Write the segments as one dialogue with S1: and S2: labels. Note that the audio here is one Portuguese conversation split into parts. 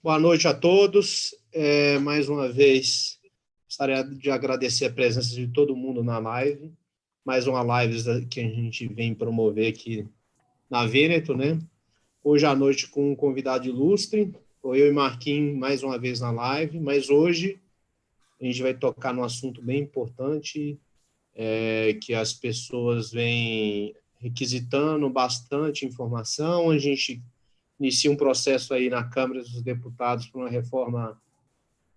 S1: Boa noite a todos. Mais uma vez, gostaria de agradecer a presença de todo mundo na live. Mais uma live que a gente vem promover aqui na Veneto, né? Hoje à noite com um convidado ilustre, eu e Marquinhos mais uma vez na live, mas hoje a gente vai tocar num assunto bem importante, que as pessoas vêm requisitando bastante informação. A gente inicia um processo aí na Câmara dos Deputados para uma reforma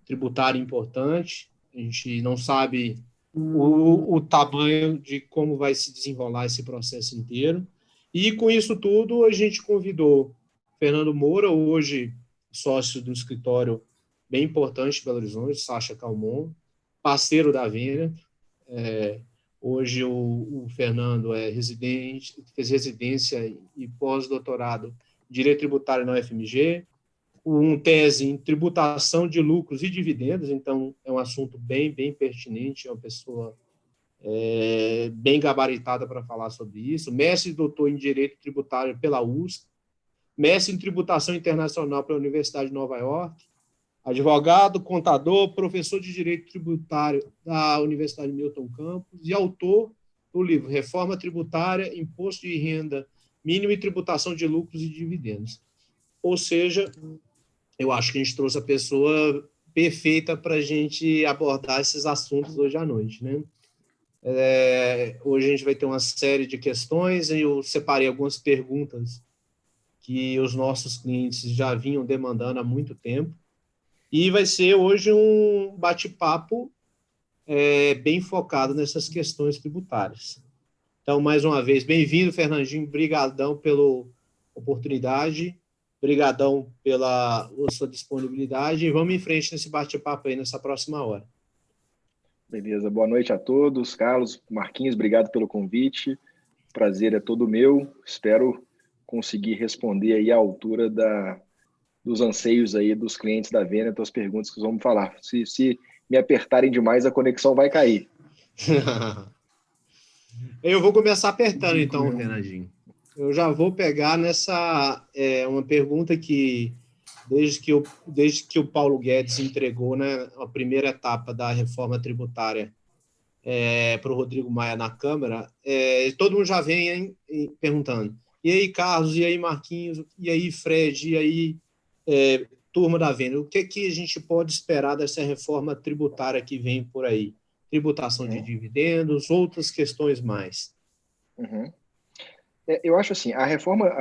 S1: tributária importante. A gente não sabe o tamanho de como vai se desenrolar esse processo inteiro. E, com isso tudo, a gente convidou Fernando Moura, hoje sócio do escritório bem importante de Belo Horizonte, Sacha Calmon, parceiro da Veneto. Hoje o Fernando fez residência e pós-doutorado em Direito Tributário na UFMG, tese em tributação de lucros e dividendos, então é um assunto bem pertinente, é uma pessoa bem gabaritada para falar sobre isso, mestre e doutor em Direito Tributário pela USP, mestre em Tributação Internacional pela Universidade de Nova York, advogado, contador, professor de Direito Tributário da Universidade Milton Campos e autor do livro Reforma Tributária, Imposto de Renda Mínimo e Tributação de Lucros e Dividendos. Ou seja, eu acho que a gente trouxe a pessoa perfeita para a gente abordar esses assuntos hoje à noite, né? Hoje a gente vai ter uma série de questões, e eu separei algumas perguntas que os nossos clientes já vinham demandando há muito tempo, e vai ser hoje um bate-papo bem focado nessas questões tributárias. Então, mais uma vez, bem-vindo, Fernandinho, brigadão pela oportunidade, brigadão pela sua disponibilidade, e vamos em frente nesse bate-papo aí nessa próxima hora.
S2: Beleza, boa noite a todos. Carlos, Marquinhos, obrigado pelo convite. O prazer é todo meu. Espero conseguir responder aí à altura dos anseios aí dos clientes da Veneto, as perguntas que vamos falar. Se me apertarem demais, a conexão vai cair.
S1: Eu vou começar apertando, então, Fernandinho. Eu já vou pegar nessa uma pergunta que, desde que o Paulo Guedes entregou, né, a primeira etapa da reforma tributária para o Rodrigo Maia na Câmara, todo mundo já vem perguntando: e aí, Carlos, e aí, Marquinhos, e aí, Fred, e aí, turma da Venda, o que a gente pode esperar dessa reforma tributária que vem por aí? Tributação de dividendos, outras questões mais.
S2: Eu acho assim, a reforma,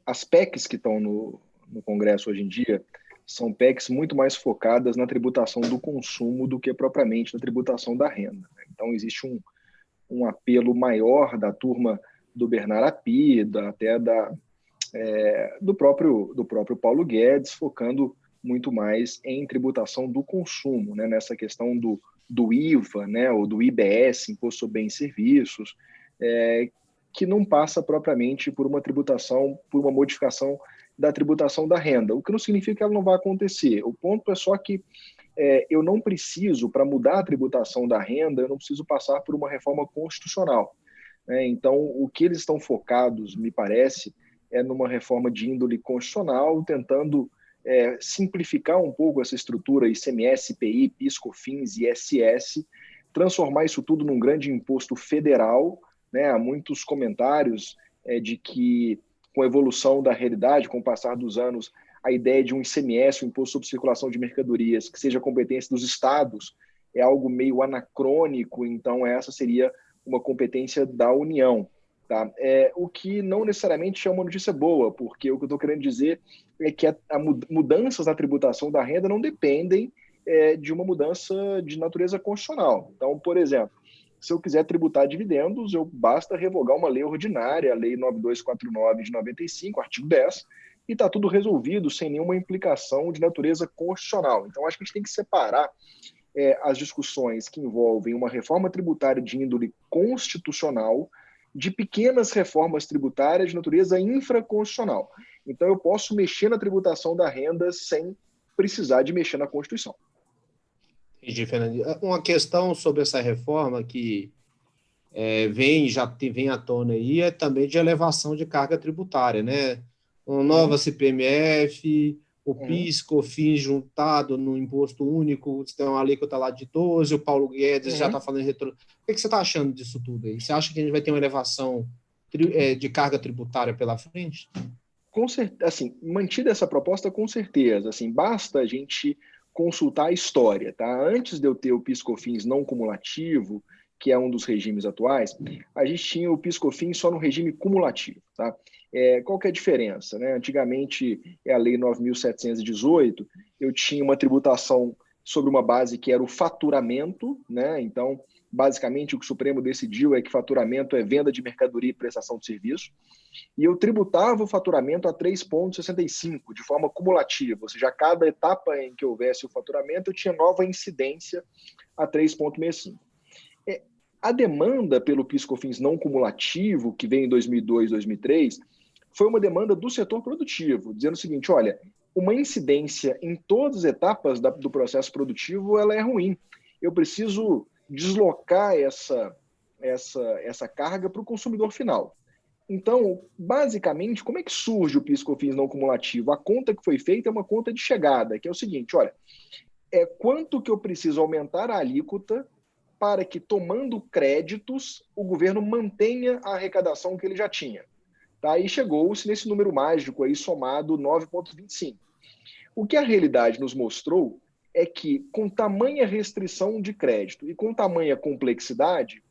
S2: as PECs que estão no Congresso hoje em dia são PECs muito mais focadas na tributação do consumo do que propriamente na tributação da renda. Então, existe um apelo maior da turma do Bernard Api, até do próprio Paulo Guedes, focando muito mais em tributação do consumo, né, nessa questão do IVA, né, ou do IBS, Imposto sobre Bens e Serviços, que não passa propriamente por uma tributação, por uma modificação da tributação da renda, o que não significa que ela não vai acontecer. O ponto é só que eu não preciso, para mudar a tributação da renda, eu não preciso passar por uma reforma constitucional. Então, o que eles estão focados, me parece, é numa reforma de índole constitucional, tentando simplificar um pouco essa estrutura ICMS, IPI, PIS, COFINS e ISS, transformar isso tudo num grande imposto federal, né? Há muitos comentários de que, com a evolução da realidade, com o passar dos anos, a ideia de um ICMS, um Imposto sobre Circulação de Mercadorias, que seja competência dos estados, é algo meio anacrônico, então essa seria uma competência da União. Tá? O que não necessariamente é uma notícia boa, porque o que eu estou querendo dizer é que mudanças na tributação da renda não dependem de uma mudança de natureza constitucional. Então, por exemplo, se eu quiser tributar dividendos, basta revogar uma lei ordinária, a Lei 9249 de 95, artigo 10, e está tudo resolvido sem nenhuma implicação de natureza constitucional. Então, acho que a gente tem que separar as discussões que envolvem uma reforma tributária de índole constitucional de pequenas reformas tributárias de natureza infraconstitucional. Então, eu posso mexer na tributação da renda sem precisar de mexer na Constituição.
S1: Entendi, Fernando. Uma questão sobre essa reforma que já vem à tona aí é também de elevação de carga tributária, né? Uma nova CPMF, o PIS, COFINS juntado no imposto único, você tem uma alíquota lá de 12, o Paulo Guedes já está falando em retro... O que você está achando disso tudo aí? Você acha que a gente vai ter uma elevação de carga tributária pela frente?
S2: Com certeza, assim, mantida essa proposta, com certeza. Assim, basta a gente consultar a história, tá? Antes de eu ter o PIS/COFINS não cumulativo, que é um dos regimes atuais, a gente tinha o PIS/COFINS só no regime cumulativo, tá? Qual que é a diferença, né? Antigamente, é a Lei 9.718, eu tinha uma tributação sobre uma base que era o faturamento, né? Então, basicamente, o que o Supremo decidiu é que faturamento é venda de mercadoria e prestação de serviço, e eu tributava o faturamento a 3,65 de forma cumulativa, ou seja, a cada etapa em que houvesse o faturamento, eu tinha nova incidência a 3,65. A demanda pelo PIS/COFINS não cumulativo, que veio em 2002, 2003, foi uma demanda do setor produtivo, dizendo o seguinte, olha, uma incidência em todas as etapas do processo produtivo ela é ruim. Eu preciso deslocar essa carga para o consumidor final. Então, basicamente, como é que surge o PIS/COFINS não cumulativo? A conta que foi feita é uma conta de chegada, que é o seguinte, olha, quanto que eu preciso aumentar a alíquota para que, tomando créditos, o governo mantenha a arrecadação que ele já tinha. Tá? E chegou-se nesse número mágico aí, somado 9,25. O que a realidade nos mostrou é que, com tamanha restrição de crédito e com tamanha complexidade,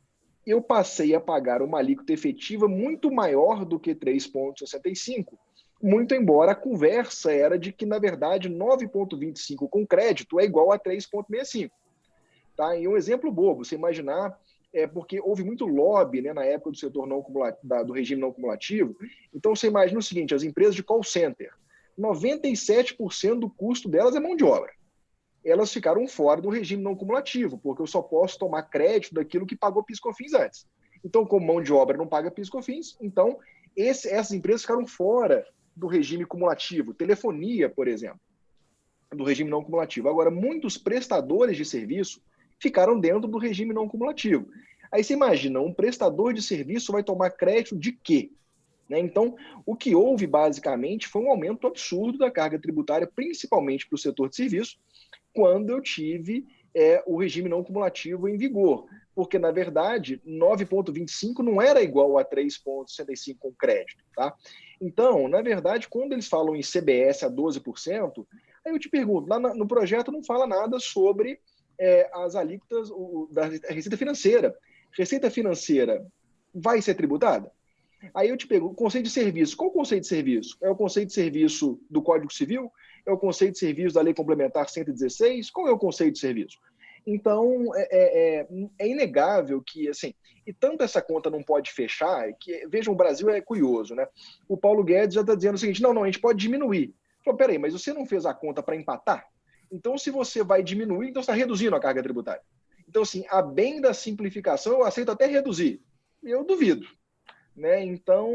S2: eu passei a pagar uma alíquota efetiva muito maior do que 3,65, muito embora a conversa era de que, na verdade, 9,25 com crédito é igual a 3,65. Tá? E um exemplo bobo, você imaginar, porque houve muito lobby, né, na época do setor não do regime não cumulativo. Então, você imagina o seguinte, as empresas de call center, 97% do custo delas é mão de obra. Elas ficaram fora do regime não cumulativo, porque eu só posso tomar crédito daquilo que pagou PIS/COFINS antes. Então, como mão de obra não paga PIS/COFINS, então essas empresas ficaram fora do regime cumulativo. Telefonia, por exemplo, do regime não cumulativo. Agora, muitos prestadores de serviço ficaram dentro do regime não cumulativo. Aí você imagina, um prestador de serviço vai tomar crédito de quê? Né? Então, o que houve, basicamente, foi um aumento absurdo da carga tributária, principalmente para o setor de serviço, quando eu tive o regime não cumulativo em vigor. Porque, na verdade, 9,25 não era igual a 3,65 com crédito. Tá? Então, na verdade, quando eles falam em CBS a 12%, aí eu te pergunto, lá no projeto não fala nada sobre as alíquotas da Receita Financeira. Receita Financeira vai ser tributada? Aí eu te pergunto, conceito de serviço. Qual o conceito de serviço? É o conceito de serviço do Código Civil? É o conceito de serviço da Lei Complementar 116? Qual é o conceito de serviço? Então, é inegável que, assim, e tanto essa conta não pode fechar, que, vejam, o Brasil é curioso, né? O Paulo Guedes já está dizendo o seguinte, não, a gente pode diminuir. Falou, peraí, mas você não fez a conta para empatar? Então, se você vai diminuir, então você está reduzindo a carga tributária. Então, assim, a bem da simplificação, eu aceito até reduzir. Eu duvido. Né? Então,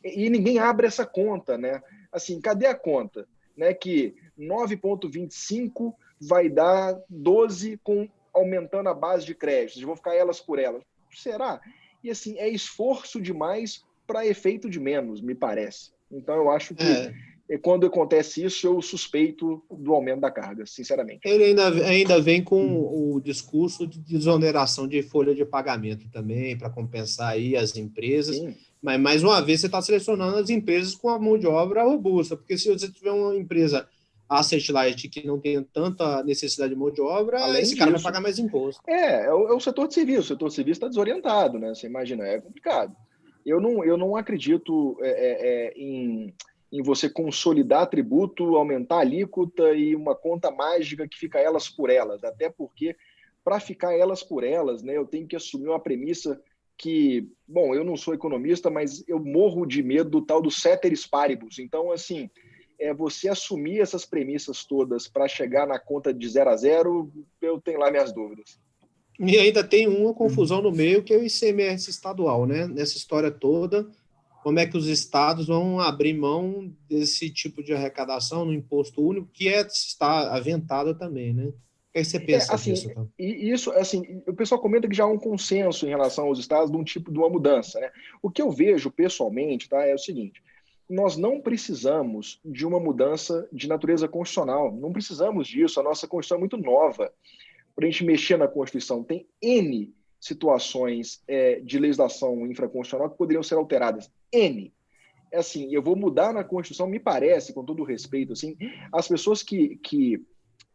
S2: e ninguém abre essa conta. Né? Assim, cadê a conta? Né? Que 9,25 vai dar 12 aumentando a base de créditos. Eu vou ficar elas por elas. Será? E, assim, é esforço demais para efeito de menos, me parece. Então, eu acho que quando acontece isso, eu suspeito do aumento da carga, sinceramente.
S1: Ele ainda vem com o discurso de desoneração de folha de pagamento também, para compensar aí as empresas. Sim. Mas, mais uma vez, você está selecionando as empresas com a mão de obra robusta, porque se você tiver uma empresa asset light que não tem tanta necessidade de mão de obra, esse cara vai pagar mais imposto.
S2: É o setor de serviço. O setor de serviço está desorientado, né? Você imagina, é complicado. Eu não acredito em você consolidar tributo, aumentar a alíquota e uma conta mágica que fica elas por elas. Até porque, para ficar elas por elas, né, eu tenho que assumir uma premissa que, bom, eu não sou economista, mas eu morro de medo do tal do ceteris paribus. Então, assim, você assumir essas premissas todas para chegar na conta de 0 a 0, eu tenho lá minhas dúvidas.
S1: E ainda tem uma confusão no meio, que é o ICMS estadual, né? Nessa história toda, como é que os estados vão abrir mão desse tipo de arrecadação no imposto único, que está aventado também, né? O que você pensa disso? Então?
S2: E isso, assim, o pessoal comenta que já há um consenso em relação aos estados de uma mudança, né? O que eu vejo pessoalmente, tá, é o seguinte, nós não precisamos de uma mudança de natureza constitucional. Não precisamos disso. A nossa Constituição é muito nova para a gente mexer na Constituição. Tem N situações de legislação infraconstitucional que poderiam ser alteradas. N. É assim, eu vou mudar na Constituição, me parece, com todo o respeito, assim, as pessoas que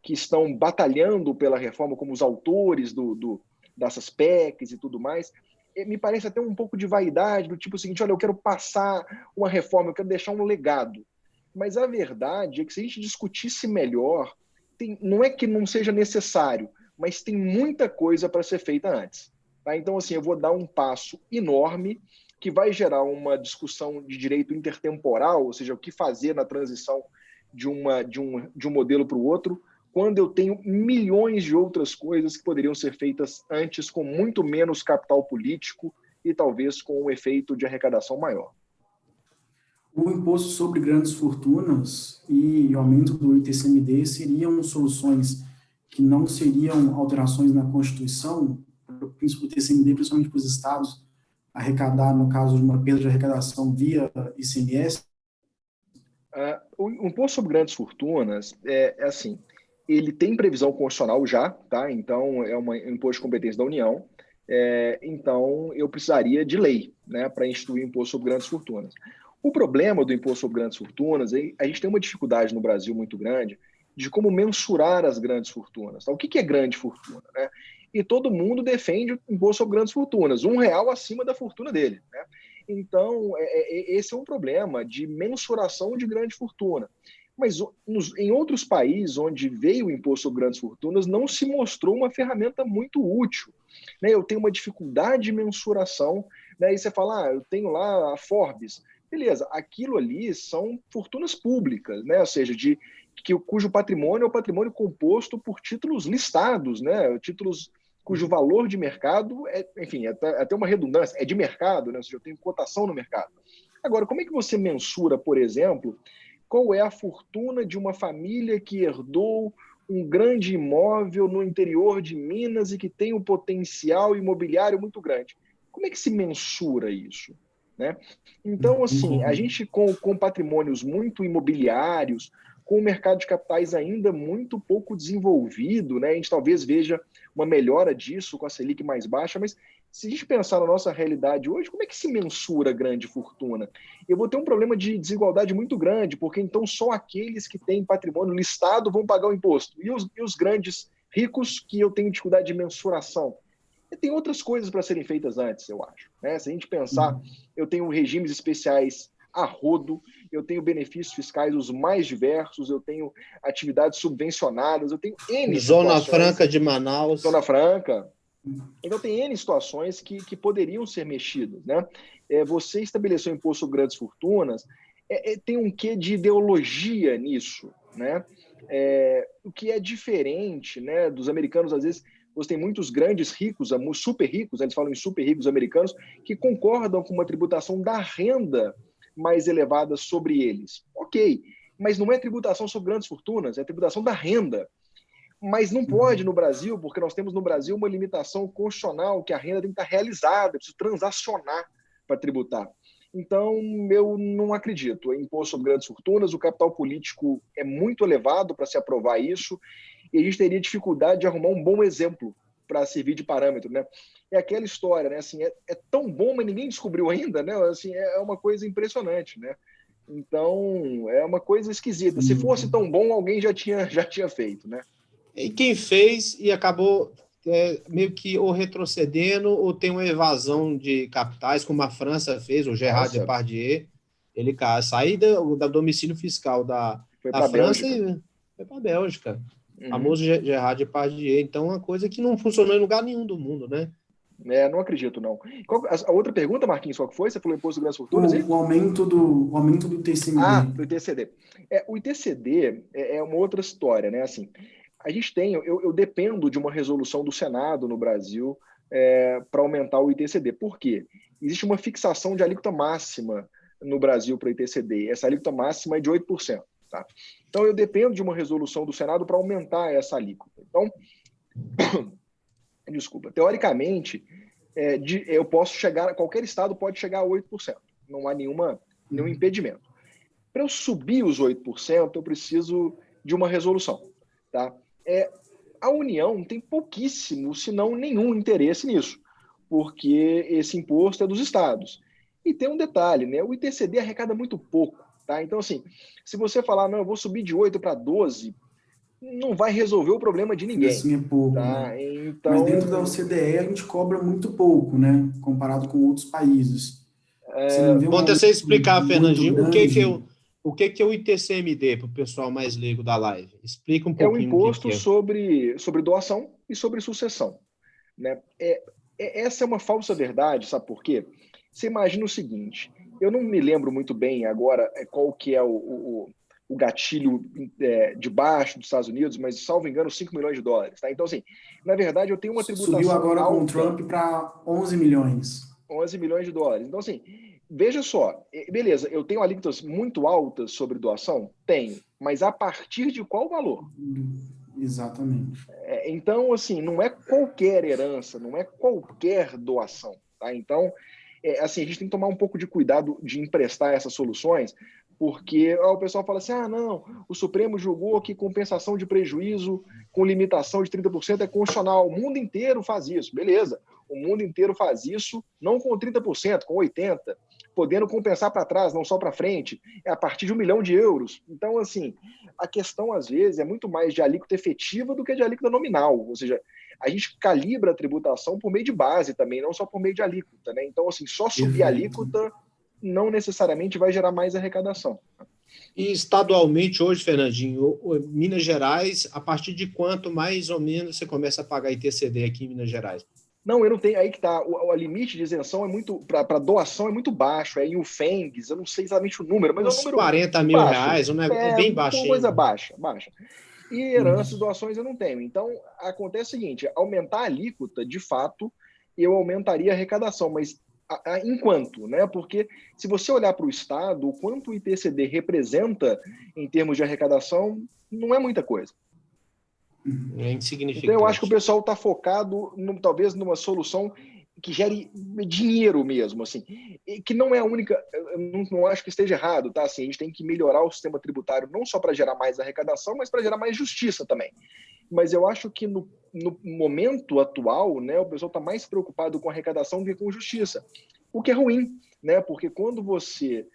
S2: estão batalhando pela reforma, como os autores dessas PECs e tudo mais, me parece até um pouco de vaidade, do tipo seguinte, olha, eu quero passar uma reforma, eu quero deixar um legado. Mas a verdade é que se a gente discutisse melhor, não é que não seja necessário, mas tem muita coisa para ser feita antes. Tá? Então, assim, eu vou dar um passo enorme que vai gerar uma discussão de direito intertemporal, ou seja, o que fazer na transição de um modelo para o outro, quando eu tenho milhões de outras coisas que poderiam ser feitas antes com muito menos capital político e talvez com um efeito de arrecadação maior.
S3: O imposto sobre grandes fortunas e o aumento do ITCMD seriam soluções que não seriam alterações na Constituição, o ITCMD, principalmente para os estados, arrecadar, no caso de uma perda de arrecadação via ICMS?
S2: O imposto sobre grandes fortunas é assim, ele tem previsão constitucional já, tá? Então é um imposto de competência da União, então eu precisaria de lei, né, para instituir o imposto sobre grandes fortunas. O problema do imposto sobre grandes fortunas é a gente tem uma dificuldade no Brasil muito grande de como mensurar as grandes fortunas. Tá? O que é grande fortuna? Né? E todo mundo defende o imposto sobre grandes fortunas, R$1 acima da fortuna dele. Né? Então, esse é um problema de mensuração de grande fortuna. Mas em outros países onde veio o imposto sobre grandes fortunas, não se mostrou uma ferramenta muito útil. Né? Eu tenho uma dificuldade de mensuração, né? E você fala, eu tenho lá a Forbes. Beleza, aquilo ali são fortunas públicas, né? Ou seja, cujo patrimônio é o patrimônio composto por títulos listados, né? Títulos cujo valor de mercado, enfim, até uma redundância, é de mercado, né? Ou seja, eu tenho cotação no mercado. Agora, como é que você mensura, por exemplo, qual é a fortuna de uma família que herdou um grande imóvel no interior de Minas e que tem um potencial imobiliário muito grande? Como é que se mensura isso? Né? Então, assim, a gente com patrimônios muito imobiliários, com o mercado de capitais ainda muito pouco desenvolvido, né? A gente talvez veja uma melhora disso com a Selic mais baixa, mas se a gente pensar na nossa realidade hoje, como é que se mensura grande fortuna? Eu vou ter um problema de desigualdade muito grande, porque então só aqueles que têm patrimônio listado vão pagar o imposto. E os grandes ricos que eu tenho dificuldade de mensuração? E tem outras coisas para serem feitas antes, eu acho. Né? Se a gente pensar, eu tenho regimes especiais a rodo, eu tenho benefícios fiscais os mais diversos, eu tenho atividades subvencionadas, eu tenho N
S1: Zona
S2: situações.
S1: Franca de Manaus.
S2: Zona Franca. Então, tem N situações que poderiam ser mexidas. Né? Você estabeleceu o imposto sobre grandes fortunas, tem um quê de ideologia nisso. Né? O que é diferente, né, dos americanos, às vezes, você tem muitos grandes ricos, super ricos, eles falam em super ricos americanos, que concordam com uma tributação da renda mais elevada sobre eles. Ok, mas não é tributação sobre grandes fortunas, é tributação da renda. Mas não pode no Brasil, porque nós temos no Brasil uma limitação constitucional que a renda tem que estar realizada, precisa transacionar para tributar. Então, eu não acredito. Em imposto sobre grandes fortunas, o capital político é muito elevado para se aprovar isso, e a gente teria dificuldade de arrumar um bom exemplo para servir de parâmetro, né? É aquela história, né? Assim, é tão bom, mas ninguém descobriu ainda, né? Assim, é uma coisa impressionante, né? Então, é uma coisa esquisita. Se fosse tão bom, alguém já tinha feito, né?
S1: E quem fez e acabou meio que ou retrocedendo ou tem uma evasão de capitais, como a França fez, o Gerard Depardieu, ele saiu da domicílio fiscal da França e foi para a Bélgica. Famoso Gerard Depardieu. Então, uma coisa que não funcionou em lugar nenhum do mundo, né?
S2: Não acredito, não. A outra pergunta, Marquinhos, qual que foi? Você falou imposto de grandes fortunas?
S3: O aumento do ITCMD.
S2: Do ITCD. O ITCD é uma outra história, né? Assim, a gente tem, eu dependo de uma resolução do Senado no Brasil para aumentar o ITCD. Por quê? Existe uma fixação de alíquota máxima no Brasil para o ITCD. Essa alíquota máxima é de 8%. Tá? Então, eu dependo de uma resolução do Senado para aumentar essa alíquota. Então, desculpa, teoricamente, eu posso chegar, qualquer estado pode chegar a 8%. Não há nenhum impedimento. Para eu subir os 8%, eu preciso de uma resolução. Tá? A União tem pouquíssimo, se não nenhum interesse nisso, porque esse imposto é dos estados. E tem um detalhe, né? O ITCD arrecada muito pouco. Tá? Então, assim, se você falar, não, eu vou subir de 8 para 12, não vai resolver o problema de ninguém.
S3: Assim é pouco,
S2: Tá?
S3: né?
S2: Então,
S3: Mas dentro da OCDE a gente cobra muito pouco, né? Comparado com outros países. Você não vê um
S1: Bom até
S3: aumento
S1: você explicar,
S3: muito
S1: Fernandinho,
S3: grande.
S1: o que que é o ITCMD para o pessoal mais leigo da live? Explica um
S2: é o
S1: pouquinho o que
S2: imposto
S1: é.
S2: sobre doação e sobre sucessão. Né? Essa é uma falsa verdade, sabe por quê? Você imagina o seguinte, eu não me lembro muito bem agora qual que é o gatilho de baixo dos Estados Unidos, mas, salvo engano, 5 milhões de dólares. Tá? Então, assim, na verdade, eu tenho uma
S3: Subiu
S2: tributação
S3: agora com o
S2: alta,
S3: Trump para 11 milhões.
S2: 11 milhões de dólares. Então, assim, veja só, beleza, eu tenho alíquotas muito altas sobre doação? Tenho, mas a partir de qual valor?
S3: Exatamente.
S2: Então, assim, não é qualquer herança, não é qualquer doação. Tá? Então, assim, a gente tem que tomar um pouco de cuidado de emprestar essas soluções, porque o pessoal fala assim, não, o Supremo julgou que compensação de prejuízo com limitação de 30% é constitucional. O mundo inteiro faz isso. Beleza, o mundo inteiro faz isso, não com 30%, com 80%, podendo compensar para trás, não só para frente, a partir de 1 milhão de euros. Então, assim, a questão, às vezes, é muito mais de alíquota efetiva do que de alíquota nominal. Ou seja, a gente calibra a tributação por meio de base também, não só por meio de alíquota. Né? Então, assim, só subir a alíquota não necessariamente vai gerar mais arrecadação.
S1: E estadualmente hoje, Fernandinho, Minas Gerais, a partir de quanto mais ou menos você começa a pagar ITCD aqui em Minas Gerais?
S2: Não, eu não tenho. Aí que tá. O limite de isenção é muito. Para doação é muito baixo. É em UFENGs, eu não sei exatamente o número, mas é um
S1: Uns
S2: número
S1: 40 mil
S2: baixo.
S1: reais, é bem
S2: Uma coisa
S1: baixinho.
S2: baixa. E heranças, doações eu não tenho. Então, acontece o seguinte: aumentar a alíquota, de fato, eu aumentaria a arrecadação, mas enquanto, né? Porque se você olhar para o Estado, o quanto o ITCD representa em termos de arrecadação, não é muita coisa.
S1: É insignificante.
S2: Então, eu acho que o pessoal está focado, talvez, numa solução que gere dinheiro mesmo, assim, e que não é a única, eu não acho que esteja errado, tá? Assim, a gente tem que melhorar o sistema tributário não só para gerar mais arrecadação, mas para gerar mais justiça também. Mas eu acho que no momento atual, né, o pessoal está mais preocupado com arrecadação do que com justiça, o que é ruim, né? Porque quando você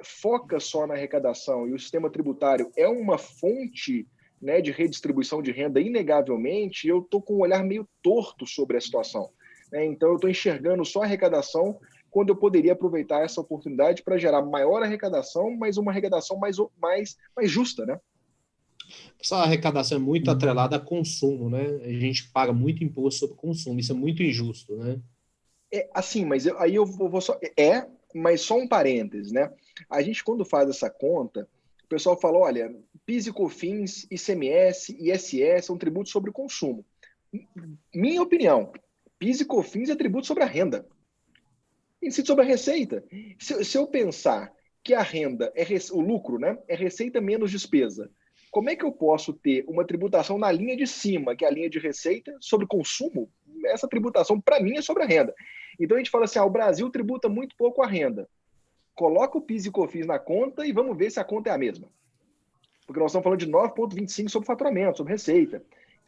S2: foca só na arrecadação e o sistema tributário é uma fonte, né, de redistribuição de renda, inegavelmente, eu estou com um olhar meio torto sobre a situação. Então, eu estou enxergando só a arrecadação quando eu poderia aproveitar essa oportunidade para gerar maior arrecadação, mas uma arrecadação mais justa, né?
S1: Essa arrecadação é muito atrelada a consumo, né? A gente paga muito imposto sobre consumo, isso é muito injusto, né?
S2: Assim, mas aí eu vou só... mas só um parênteses, né? A gente, quando faz essa conta, o pessoal fala, olha, PIS e COFINS, ICMS, ISS são tributos sobre consumo. Minha opinião, PIS e COFINS é tributo sobre a renda. Incide sobre a receita. Se eu pensar que a renda, o lucro, né, é receita menos despesa, como é que eu posso ter uma tributação na linha de cima, que é a linha de receita, sobre consumo? Essa tributação, para mim, é sobre a renda. Então, a gente fala assim, o Brasil tributa muito pouco a renda. Coloca o PIS e COFINS na conta e vamos ver se a conta é a mesma. Porque nós estamos falando de 9,25 sobre faturamento, sobre receita.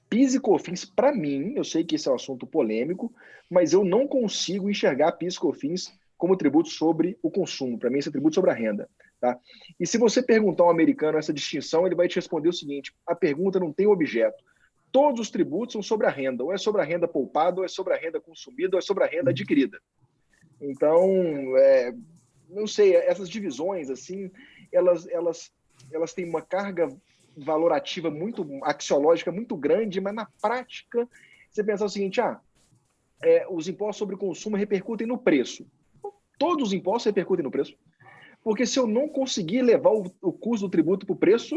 S2: PIS e COFINS, para mim, eu sei que esse é um assunto polêmico, mas eu não consigo enxergar PIS e COFINS como tributo sobre o consumo. Para mim, esse é tributo sobre a renda. Tá? E se você perguntar a um americano essa distinção, ele vai te responder o seguinte, a pergunta não tem objeto. Todos os tributos são sobre a renda, ou é sobre a renda poupada, ou é sobre a renda consumida, ou é sobre a renda adquirida. Então, não sei, essas divisões, assim, elas têm uma carga valorativa muito axiológica muito grande, mas na prática você pensa o seguinte, os impostos sobre o consumo repercutem no preço. Todos os impostos repercutem no preço. Porque se eu não conseguir levar o custo do tributo para o preço,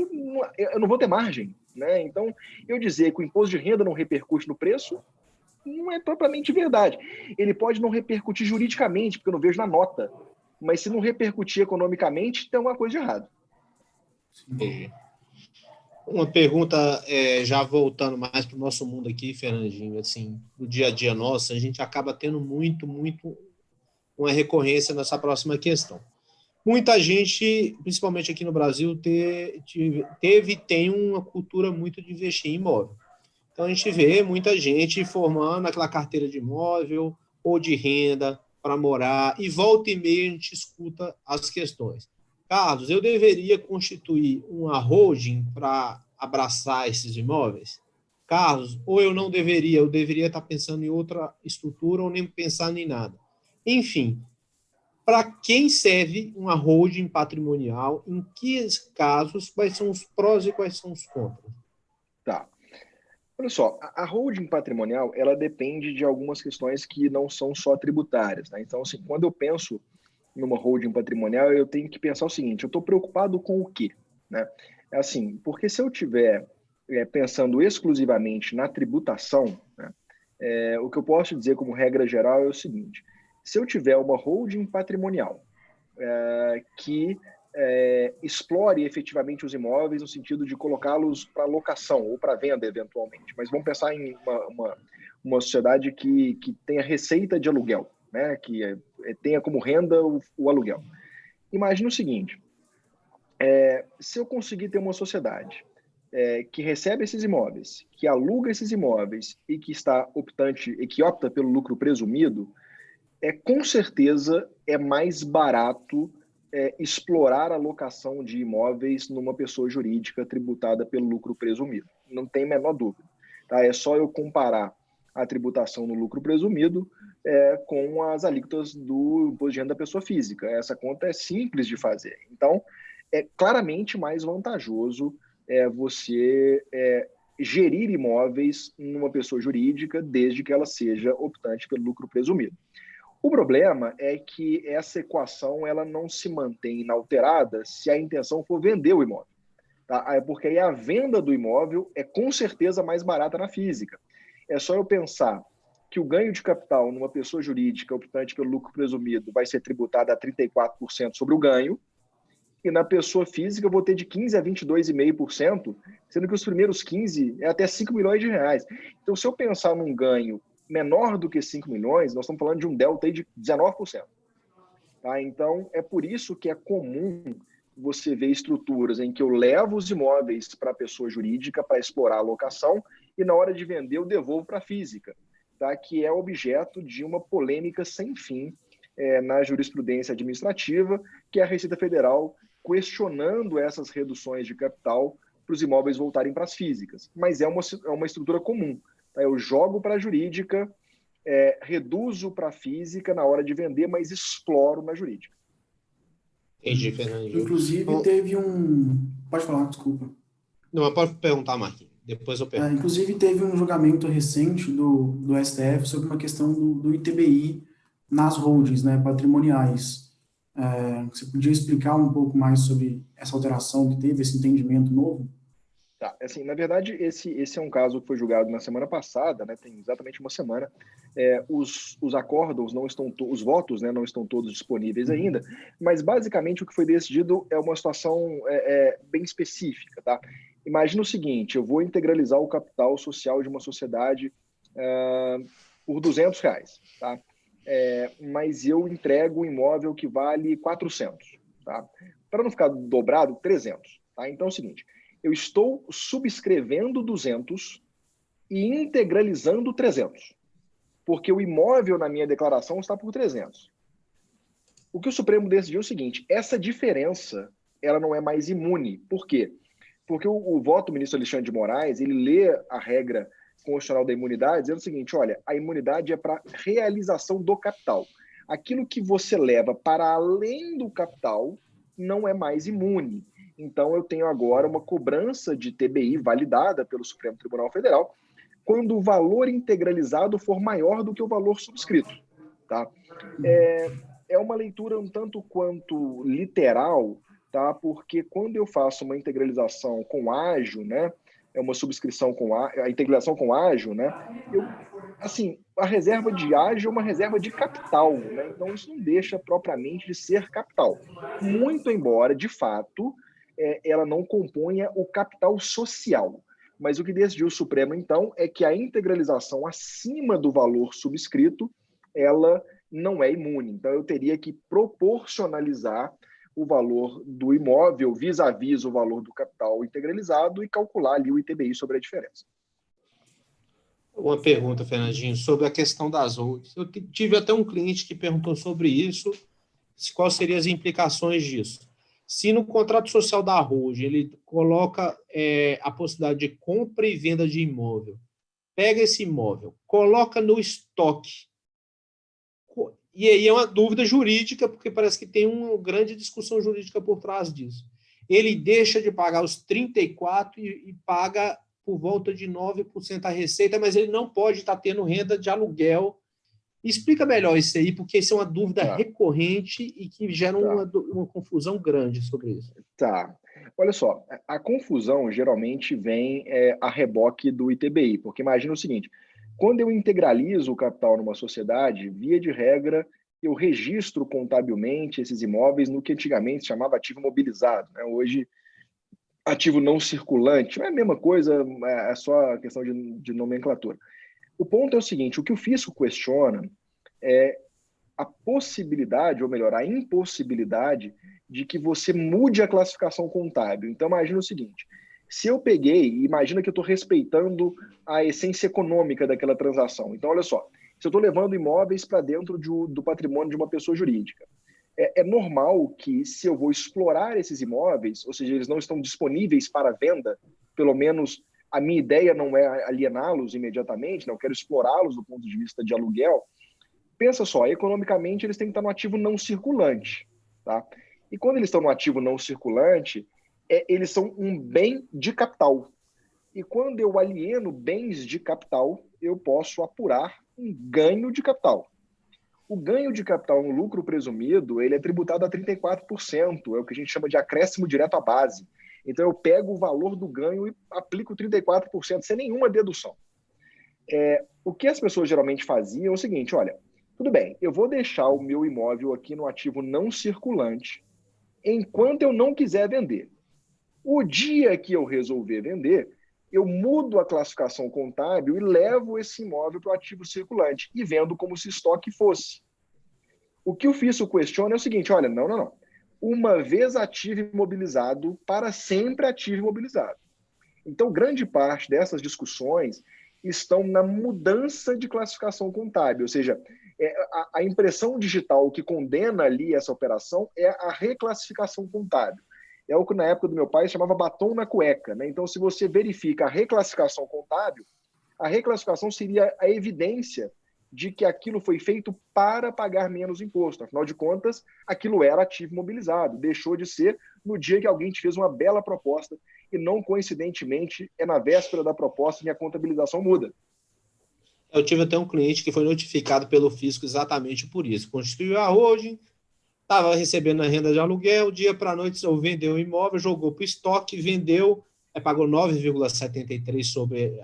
S2: eu não vou ter margem. Né? Então, eu dizer que o imposto de renda não repercute no preço não é propriamente verdade. Ele pode não repercutir juridicamente, porque eu não vejo na nota. Mas se não repercutir economicamente, tem alguma coisa de errado.
S1: Sim. Uma pergunta, já voltando mais para o nosso mundo aqui, Fernandinho, assim, no dia a dia nosso, a gente acaba tendo muito uma recorrência nessa próxima questão. muita gente, principalmente aqui no Brasil, tem uma cultura muito de investir em imóvel. Então, a gente vê muita gente formando aquela carteira de imóvel ou de renda para morar, e volta e meia a gente escuta as questões. Carlos, eu deveria constituir uma holding para abraçar esses imóveis? Carlos, ou eu deveria estar pensando em outra estrutura ou nem pensando em nada. Enfim, para quem serve uma holding patrimonial, em que casos, quais são os prós e quais são os contras?
S2: Tá. Olha só, a holding patrimonial, ela depende de algumas questões que não são só tributárias, né? Então, assim, quando eu penso numa holding patrimonial, eu tenho que pensar o seguinte: eu estou preocupado com o quê, né? É assim, porque se eu tiver pensando exclusivamente na tributação, né, o que eu posso dizer como regra geral é o seguinte: se eu tiver uma holding patrimonial que explore efetivamente os imóveis no sentido de colocá-los para locação ou para venda, eventualmente. Mas vamos pensar em uma sociedade que tenha receita de aluguel, né? Que tenha como renda o aluguel. Imagina o seguinte: se eu conseguir ter uma sociedade que recebe esses imóveis, que aluga esses imóveis e que opta pelo lucro presumido, com certeza é mais barato explorar a locação de imóveis numa pessoa jurídica tributada pelo lucro presumido. Não tem a menor dúvida. Tá? É só eu comparar a tributação no lucro presumido com as alíquotas do imposto de renda da pessoa física. Essa conta é simples de fazer. Então, é claramente mais vantajoso você gerir imóveis numa pessoa jurídica, desde que ela seja optante pelo lucro presumido. O problema é que essa equação ela não se mantém inalterada se a intenção for vender o imóvel. Tá? Porque aí a venda do imóvel é com certeza mais barata na física. É só eu pensar que o ganho de capital numa pessoa jurídica optante pelo lucro presumido vai ser tributado a 34% sobre o ganho, e na pessoa física eu vou ter de 15% a 22,5%, sendo que os primeiros 15% é até 5 milhões de reais. Então, se eu pensar num ganho menor do que 5 milhões, nós estamos falando de um delta de 19%. Tá? Então, é por isso que é comum você ver estruturas em que eu levo os imóveis para a pessoa jurídica para explorar a locação e na hora de vender eu devolvo para a física, tá? Que é objeto de uma polêmica sem fim na jurisprudência administrativa, que é a Receita Federal questionando essas reduções de capital para os imóveis voltarem para as físicas. Mas é uma estrutura comum. Tá? Eu jogo para a jurídica, reduzo para a física na hora de vender, mas exploro na jurídica.
S1: Entendi, Fernandinho.
S3: Inclusive, teve um... Pode falar, desculpa.
S1: Não, pode perguntar, Marquinhos. Depois eu pergunto.
S3: Inclusive, teve um julgamento recente do STF sobre uma questão do ITBI nas holdings, né, patrimoniais. Você podia explicar um pouco mais sobre essa alteração que teve, esse entendimento novo?
S2: Tá, assim, na verdade, esse é um caso que foi julgado na semana passada, né, tem exatamente uma semana. Os acórdãos não estão, os votos, né, não estão todos disponíveis ainda, mas basicamente o que foi decidido é uma situação bem específica, tá? Imagina o seguinte: eu vou integralizar o capital social de uma sociedade por R$200, tá? Mas eu entrego um imóvel que vale 400, tá? Para não ficar dobrado, 300, tá? Então é o seguinte: eu estou subscrevendo 200 e integralizando 300, porque o imóvel na minha declaração está por 300. O que o Supremo decidiu é o seguinte: essa diferença ela não é mais imune. Por quê? Porque o voto do ministro Alexandre de Moraes, ele lê a regra constitucional da imunidade dizendo o seguinte: olha, a imunidade é para realização do capital. Aquilo que você leva para além do capital não é mais imune. Então, eu tenho agora uma cobrança de TBI validada pelo Supremo Tribunal Federal quando o valor integralizado for maior do que o valor subscrito. Tá? É uma leitura um tanto quanto literal, tá? Porque quando eu faço uma integralização com ágio, né? Uma subscrição com a integralização com ágio, né? Assim, a reserva de ágio é uma reserva de capital, né? Então isso não deixa propriamente de ser capital. Muito embora, de fato, ela não componha o capital social. Mas o que decidiu o Supremo, então, é que a integralização acima do valor subscrito, ela não é imune. Então, eu teria que proporcionalizar o valor do imóvel vis-à-vis o valor do capital integralizado e calcular ali o ITBI sobre a diferença.
S1: Uma pergunta, Fernandinho, sobre a questão das holdings. Eu tive até um cliente que perguntou sobre isso, quais seriam as implicações disso. Se no contrato social da holding ele coloca a possibilidade de compra e venda de imóvel, pega esse imóvel, coloca no estoque, e aí é uma dúvida jurídica, porque parece que tem uma grande discussão jurídica por trás disso. Ele deixa de pagar os 34% e paga por volta de 9% a receita, mas ele não pode estar tendo renda de aluguel. Explica melhor isso aí, porque isso é uma dúvida recorrente e que gera uma confusão grande sobre isso.
S2: Tá. Olha só, a confusão geralmente vem a reboque do ITBI, porque imagina o seguinte, quando eu integralizo o capital numa sociedade, via de regra, eu registro contabilmente esses imóveis no que antigamente se chamava ativo mobilizado, né? Hoje, ativo não circulante, não é a mesma coisa, é só questão de nomenclatura. O ponto é o seguinte, o que o fisco questiona é a possibilidade, ou melhor, a impossibilidade de que você mude a classificação contábil. Então, imagina o seguinte, se eu imagina que eu estou respeitando a essência econômica daquela transação. Então, olha só, se eu estou levando imóveis para dentro do patrimônio de uma pessoa jurídica, é normal que, se eu vou explorar esses imóveis, ou seja, eles não estão disponíveis para venda, pelo menos a minha ideia não é aliená-los imediatamente, não quero explorá-los do ponto de vista de aluguel. Pensa só, economicamente eles têm que estar no ativo não circulante, tá? E quando eles estão no ativo não circulante, eles são um bem de capital. E quando eu alieno bens de capital, eu posso apurar um ganho de capital. O ganho de capital no lucro presumido, ele é tributado a 34%, é o que a gente chama de acréscimo direto à base. Então eu pego o valor do ganho e aplico 34%, sem nenhuma dedução. O que as pessoas geralmente faziam é o seguinte, olha, tudo bem, eu vou deixar o meu imóvel aqui no ativo não circulante enquanto eu não quiser vender. O dia que eu resolver vender, eu mudo a classificação contábil e levo esse imóvel para o ativo circulante e vendo como se estoque fosse. O que o fisco questiona é o seguinte, olha, não. Uma vez ativo imobilizado, para sempre ativo imobilizado. Então, grande parte dessas discussões estão na mudança de classificação contábil, ou seja, a impressão digital que condena ali essa operação é a reclassificação contábil. É o que na época do meu pai chamava batom na cueca, né? Então, se você verifica a reclassificação contábil, a reclassificação seria a evidência de que aquilo foi feito para pagar menos imposto. Afinal de contas, aquilo era ativo imobilizado. Deixou de ser no dia que alguém te fez uma bela proposta e não coincidentemente é na véspera da proposta que a contabilização muda.
S1: Eu tive até um cliente que foi notificado pelo fisco exatamente por isso. Constituiu a holding, estava recebendo a renda de aluguel, dia para a noite ou vendeu o imóvel, jogou para o estoque, vendeu, pagou 9,73 sobre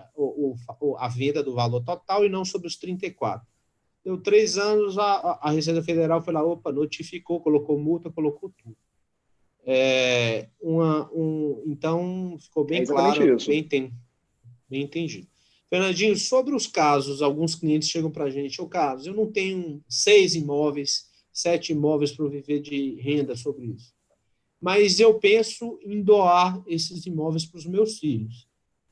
S1: a venda do valor total e não sobre os 34. Deu 3 anos, a Receita Federal foi lá, notificou, colocou multa, colocou tudo. Então, ficou bem claro, bem entendido. Fernandinho, sobre os casos, alguns clientes chegam para a gente, Carlos, eu não tenho 6 imóveis, 7 imóveis para viver de renda sobre isso. Mas eu penso em doar esses imóveis para os meus filhos.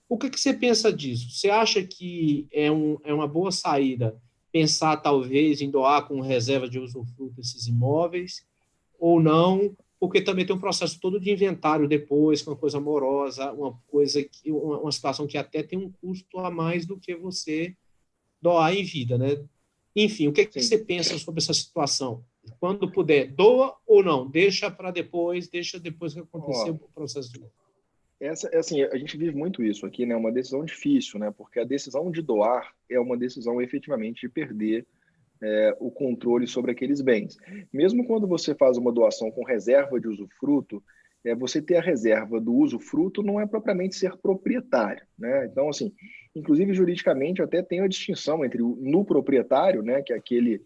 S1: O que você pensa disso? Você acha que é uma boa saída pensar, talvez, em doar com reserva de usufruto esses imóveis ou não? Porque também tem um processo todo de inventário depois, uma coisa morosa, uma situação que até tem um custo a mais do que você doar em vida, né? Enfim, o que você pensa sobre essa situação? Quando puder, doa ou não? Deixa depois que acontecer o processo de...
S2: Assim, a gente vive muito isso aqui, né? Uma decisão difícil, né? Porque a decisão de doar é uma decisão efetivamente de perder o controle sobre aqueles bens. Mesmo quando você faz uma doação com reserva de usufruto, você ter a reserva do usufruto não é propriamente ser proprietário, né? Então, assim, inclusive juridicamente até tem a distinção entre no proprietário, né? Que é aquele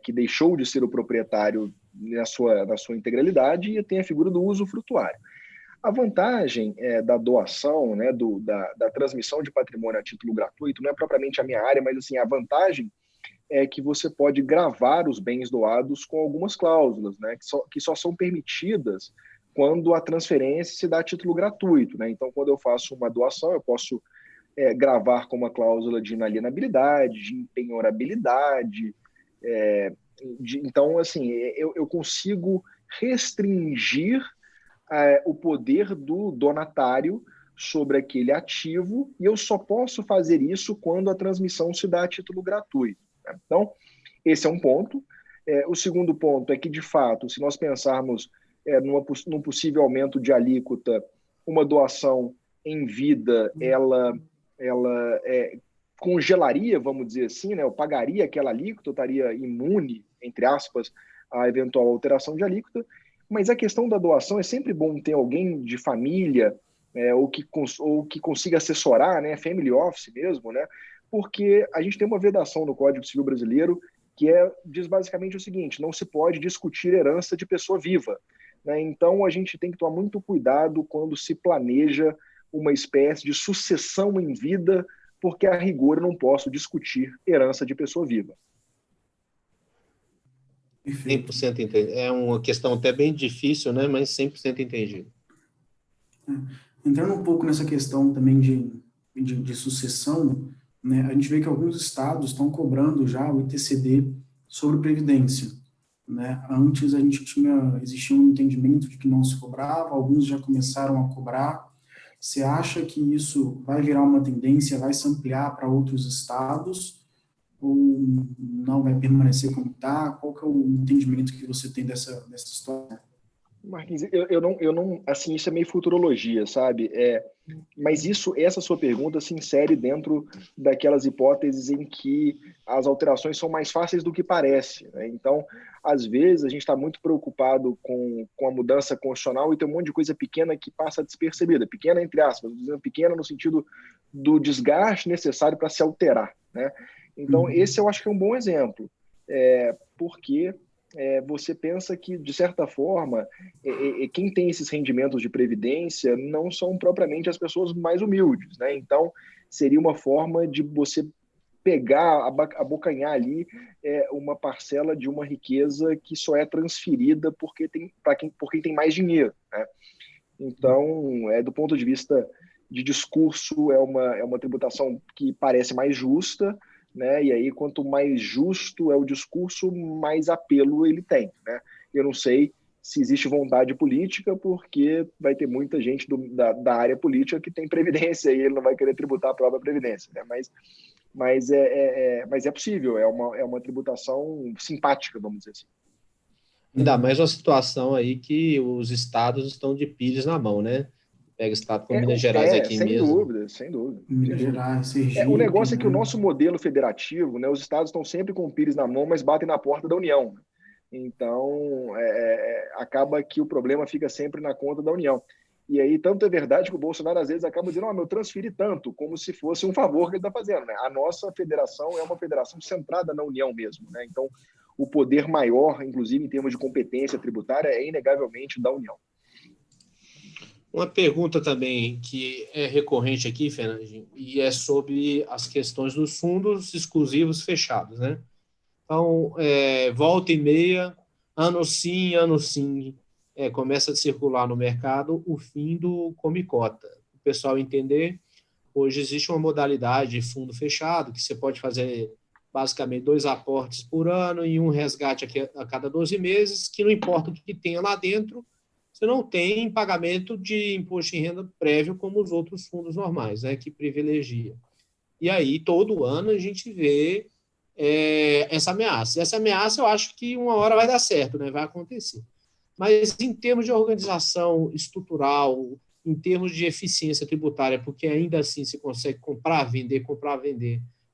S2: que deixou de ser o proprietário na sua integralidade, e tem a figura do usufrutuário. A vantagem da doação, né, da transmissão de patrimônio a título gratuito, não é propriamente a minha área, mas assim, a vantagem é que você pode gravar os bens doados com algumas cláusulas, né, que só são permitidas quando a transferência se dá a título gratuito, né? Então, quando eu faço uma doação, eu posso gravar com uma cláusula de inalienabilidade, de impenhorabilidade. Então, assim, eu consigo restringir o poder do donatário sobre aquele ativo, e eu só posso fazer isso quando a transmissão se dá a título gratuito, né? Então, esse é um ponto. O segundo ponto é que, de fato, se nós pensarmos num possível aumento de alíquota, uma doação em vida, ela congelaria, vamos dizer assim, né? Eu pagaria aquela alíquota, eu estaria imune, entre aspas, à eventual alteração de alíquota. Mas a questão da doação é sempre bom ter alguém de família ou que consiga assessorar, né? Family office mesmo, né? Porque a gente tem uma vedação no Código Civil Brasileiro que diz basicamente o seguinte: não se pode discutir herança de pessoa viva, né? Então a gente tem que tomar muito cuidado quando se planeja uma espécie de sucessão em vida, porque a rigor eu não posso discutir herança de pessoa viva.
S1: 100% entendido. É uma questão até bem difícil, né? Mas 100% entendido.
S3: Entrando um pouco nessa questão também de sucessão, né, a gente vê que alguns estados estão cobrando já o ITCD sobre previdência, né? Antes existia um entendimento de que não se cobrava, alguns já começaram a cobrar. Você acha que isso vai virar uma tendência, vai se ampliar para outros estados, ou não vai permanecer como está? Qual que é o entendimento que você tem dessa história?
S2: Marquinhos, eu não, assim, isso é meio futurologia, sabe? Mas essa sua pergunta se insere dentro daquelas hipóteses em que as alterações são mais fáceis do que parece, né? Então, às vezes, a gente está muito preocupado com a mudança constitucional e tem um monte de coisa pequena que passa despercebida. Pequena, entre aspas, dizendo pequena no sentido do desgaste necessário para se alterar, né? Então, esse eu acho que é um bom exemplo, porque você pensa que, de certa forma, quem tem esses rendimentos de previdência não são propriamente as pessoas mais humildes, né? Então, seria uma forma de você pegar, abocanhar ali uma parcela de uma riqueza que só é transferida por quem tem mais dinheiro, né? Então, do ponto de vista de discurso, é uma tributação que parece mais justa, né? E aí, quanto mais justo é o discurso, mais apelo ele tem, né? Eu não sei se existe vontade política, porque vai ter muita gente da área política que tem previdência e ele não vai querer tributar a própria previdência, né? Mas é possível, é uma tributação simpática, vamos dizer assim.
S1: Ainda mais uma situação aí que os estados estão de pilhas na mão, né? Pega o estado como Minas Gerais aqui
S2: sem
S1: mesmo.
S2: Dúvida, sem dúvida.
S3: Minas Gerais, Sergipe,
S2: o negócio é que
S3: né?
S2: o nosso modelo federativo, né, os estados estão sempre com o pires na mão, mas batem na porta da União. Então, acaba que o problema fica sempre na conta da União. E aí, tanto é verdade que o Bolsonaro, às vezes, acaba dizendo, eu transferi tanto, como se fosse um favor que ele está fazendo, né? A nossa federação é uma federação centrada na União mesmo, né? Então, o poder maior, inclusive em termos de competência tributária, é inegavelmente da União.
S1: Uma pergunta também que é recorrente aqui, Fernandinho, e é sobre as questões dos fundos exclusivos fechados, né? Então, volta e meia, ano sim, começa a circular no mercado o fim do Come-Cota. O pessoal entender, hoje existe uma modalidade de fundo fechado, que você pode fazer basicamente 2 aportes por ano e um resgate a cada 12 meses, que não importa o que tenha lá dentro, você não tem pagamento de imposto de renda prévio como os outros fundos normais, né, que privilegia. E aí, todo ano, a gente vê essa ameaça. Essa ameaça, eu acho que uma hora vai dar certo, né, vai acontecer. Mas, em termos de organização estrutural, em termos de eficiência tributária, porque ainda assim se consegue comprar, vender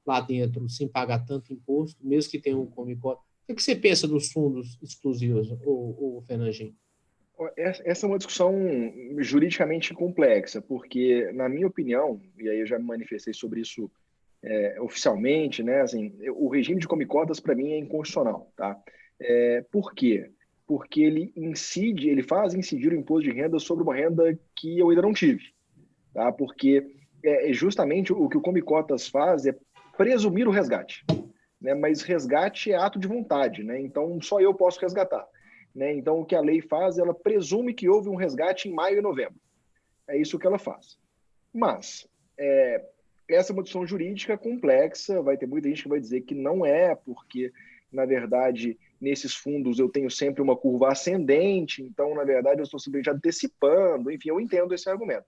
S1: lá dentro sem pagar tanto imposto, mesmo que tenha um Come-Cota. O que você pensa dos fundos exclusivos, Fernandinho?
S2: Essa é uma discussão juridicamente complexa, porque, na minha opinião, e aí eu já me manifestei sobre isso oficialmente, né? Assim, o regime de come-cotas, para mim, é inconstitucional, tá? Por quê? Porque ele faz incidir o imposto de renda sobre uma renda que eu ainda não tive, tá? Porque justamente o que o come-cotas faz é presumir o resgate. né? Mas resgate é ato de vontade, né? Então, só eu posso resgatar, né? Então, o que a lei faz, ela presume que houve um resgate em maio e novembro. É isso que ela faz. Mas, essa é uma discussão jurídica complexa, vai ter muita gente que vai dizer que não é, porque, na verdade, nesses fundos eu tenho sempre uma curva ascendente, então, na verdade, eu estou simplesmente antecipando, enfim, eu entendo esse argumento.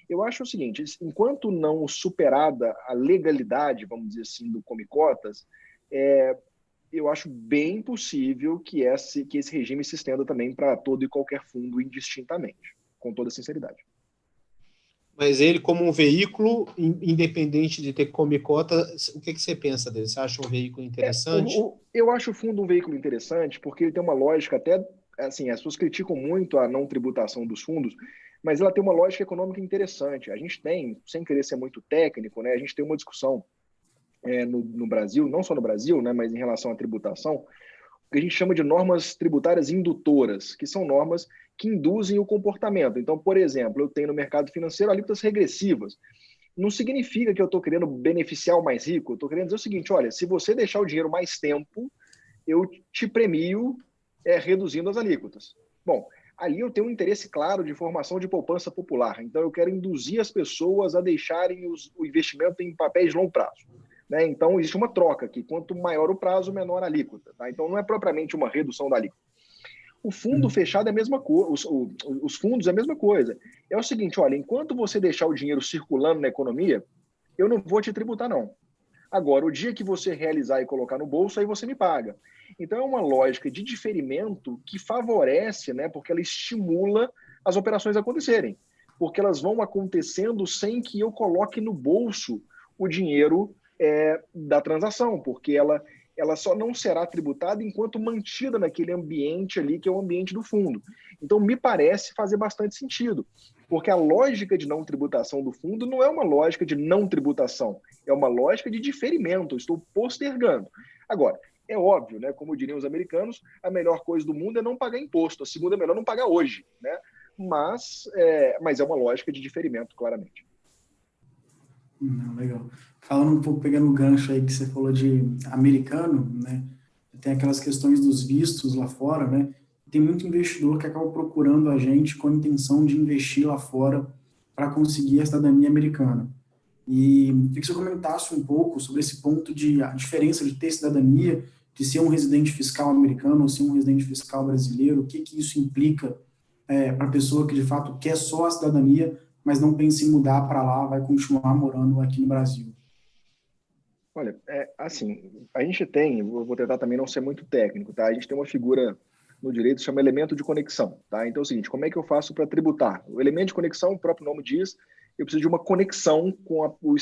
S2: Eu acho o seguinte, enquanto não superada a legalidade, vamos dizer assim, do Come Cotas, eu acho bem possível que esse regime se estenda também para todo e qualquer fundo indistintamente, com toda sinceridade.
S1: Mas ele, como um veículo, independente de ter Come Cota, o que você pensa dele? Você acha um veículo interessante?
S2: Eu acho o fundo um veículo interessante porque ele tem uma lógica até, assim, as pessoas criticam muito a não tributação dos fundos, mas ela tem uma lógica econômica interessante. A gente tem, sem querer ser muito técnico, né, a gente tem uma discussão no Brasil, não só no Brasil, né, mas em relação à tributação, o que a gente chama de normas tributárias indutoras, que são normas que induzem o comportamento. Então, por exemplo, eu tenho no mercado financeiro alíquotas regressivas. Não significa que eu estou querendo beneficiar o mais rico, eu estou querendo dizer o seguinte, olha, se você deixar o dinheiro mais tempo, eu te premio reduzindo as alíquotas. Bom, ali eu tenho um interesse claro de formação de poupança popular, então eu quero induzir as pessoas a deixarem o investimento em papéis de longo prazo. Né? Então, existe uma troca aqui. Quanto maior o prazo, menor a alíquota. Tá? Então, não é propriamente uma redução da alíquota. O fundo fechado é a mesma coisa. Os fundos é a mesma coisa. É o seguinte, olha, enquanto você deixar o dinheiro circulando na economia, eu não vou te tributar, não. Agora, o dia que você realizar e colocar no bolso, aí você me paga. Então, é uma lógica de diferimento que favorece, né, porque ela estimula as operações acontecerem. Porque elas vão acontecendo sem que eu coloque no bolso o dinheiro da transação, porque ela só não será tributada enquanto mantida naquele ambiente ali, que é o ambiente do fundo. Então, me parece fazer bastante sentido, porque a lógica de não tributação do fundo não é uma lógica de não tributação, é uma lógica de diferimento, eu estou postergando. Agora, é óbvio, né, como diriam os americanos, a melhor coisa do mundo é não pagar imposto, a segunda é melhor não pagar hoje, né? Mas é uma lógica de diferimento, claramente.
S3: Legal. Falando um pouco, pegando o gancho aí que você falou de americano, né? Tem aquelas questões dos vistos lá fora, né? Tem muito investidor que acaba procurando a gente com a intenção de investir lá fora para conseguir a cidadania americana. E queria que você comentasse um pouco sobre esse ponto de a diferença de ter cidadania, de ser um residente fiscal americano ou ser um residente fiscal brasileiro, o que isso implica para a pessoa que de fato quer só a cidadania, mas não pensa em mudar para lá, vai continuar morando aqui no Brasil.
S2: Olha, assim, a gente tem, eu vou tentar também não ser muito técnico, tá? A gente tem uma figura no direito que chama elemento de conexão, tá? Então é o seguinte, como é que eu faço para tributar? O elemento de conexão, o próprio nome diz, eu preciso de uma conexão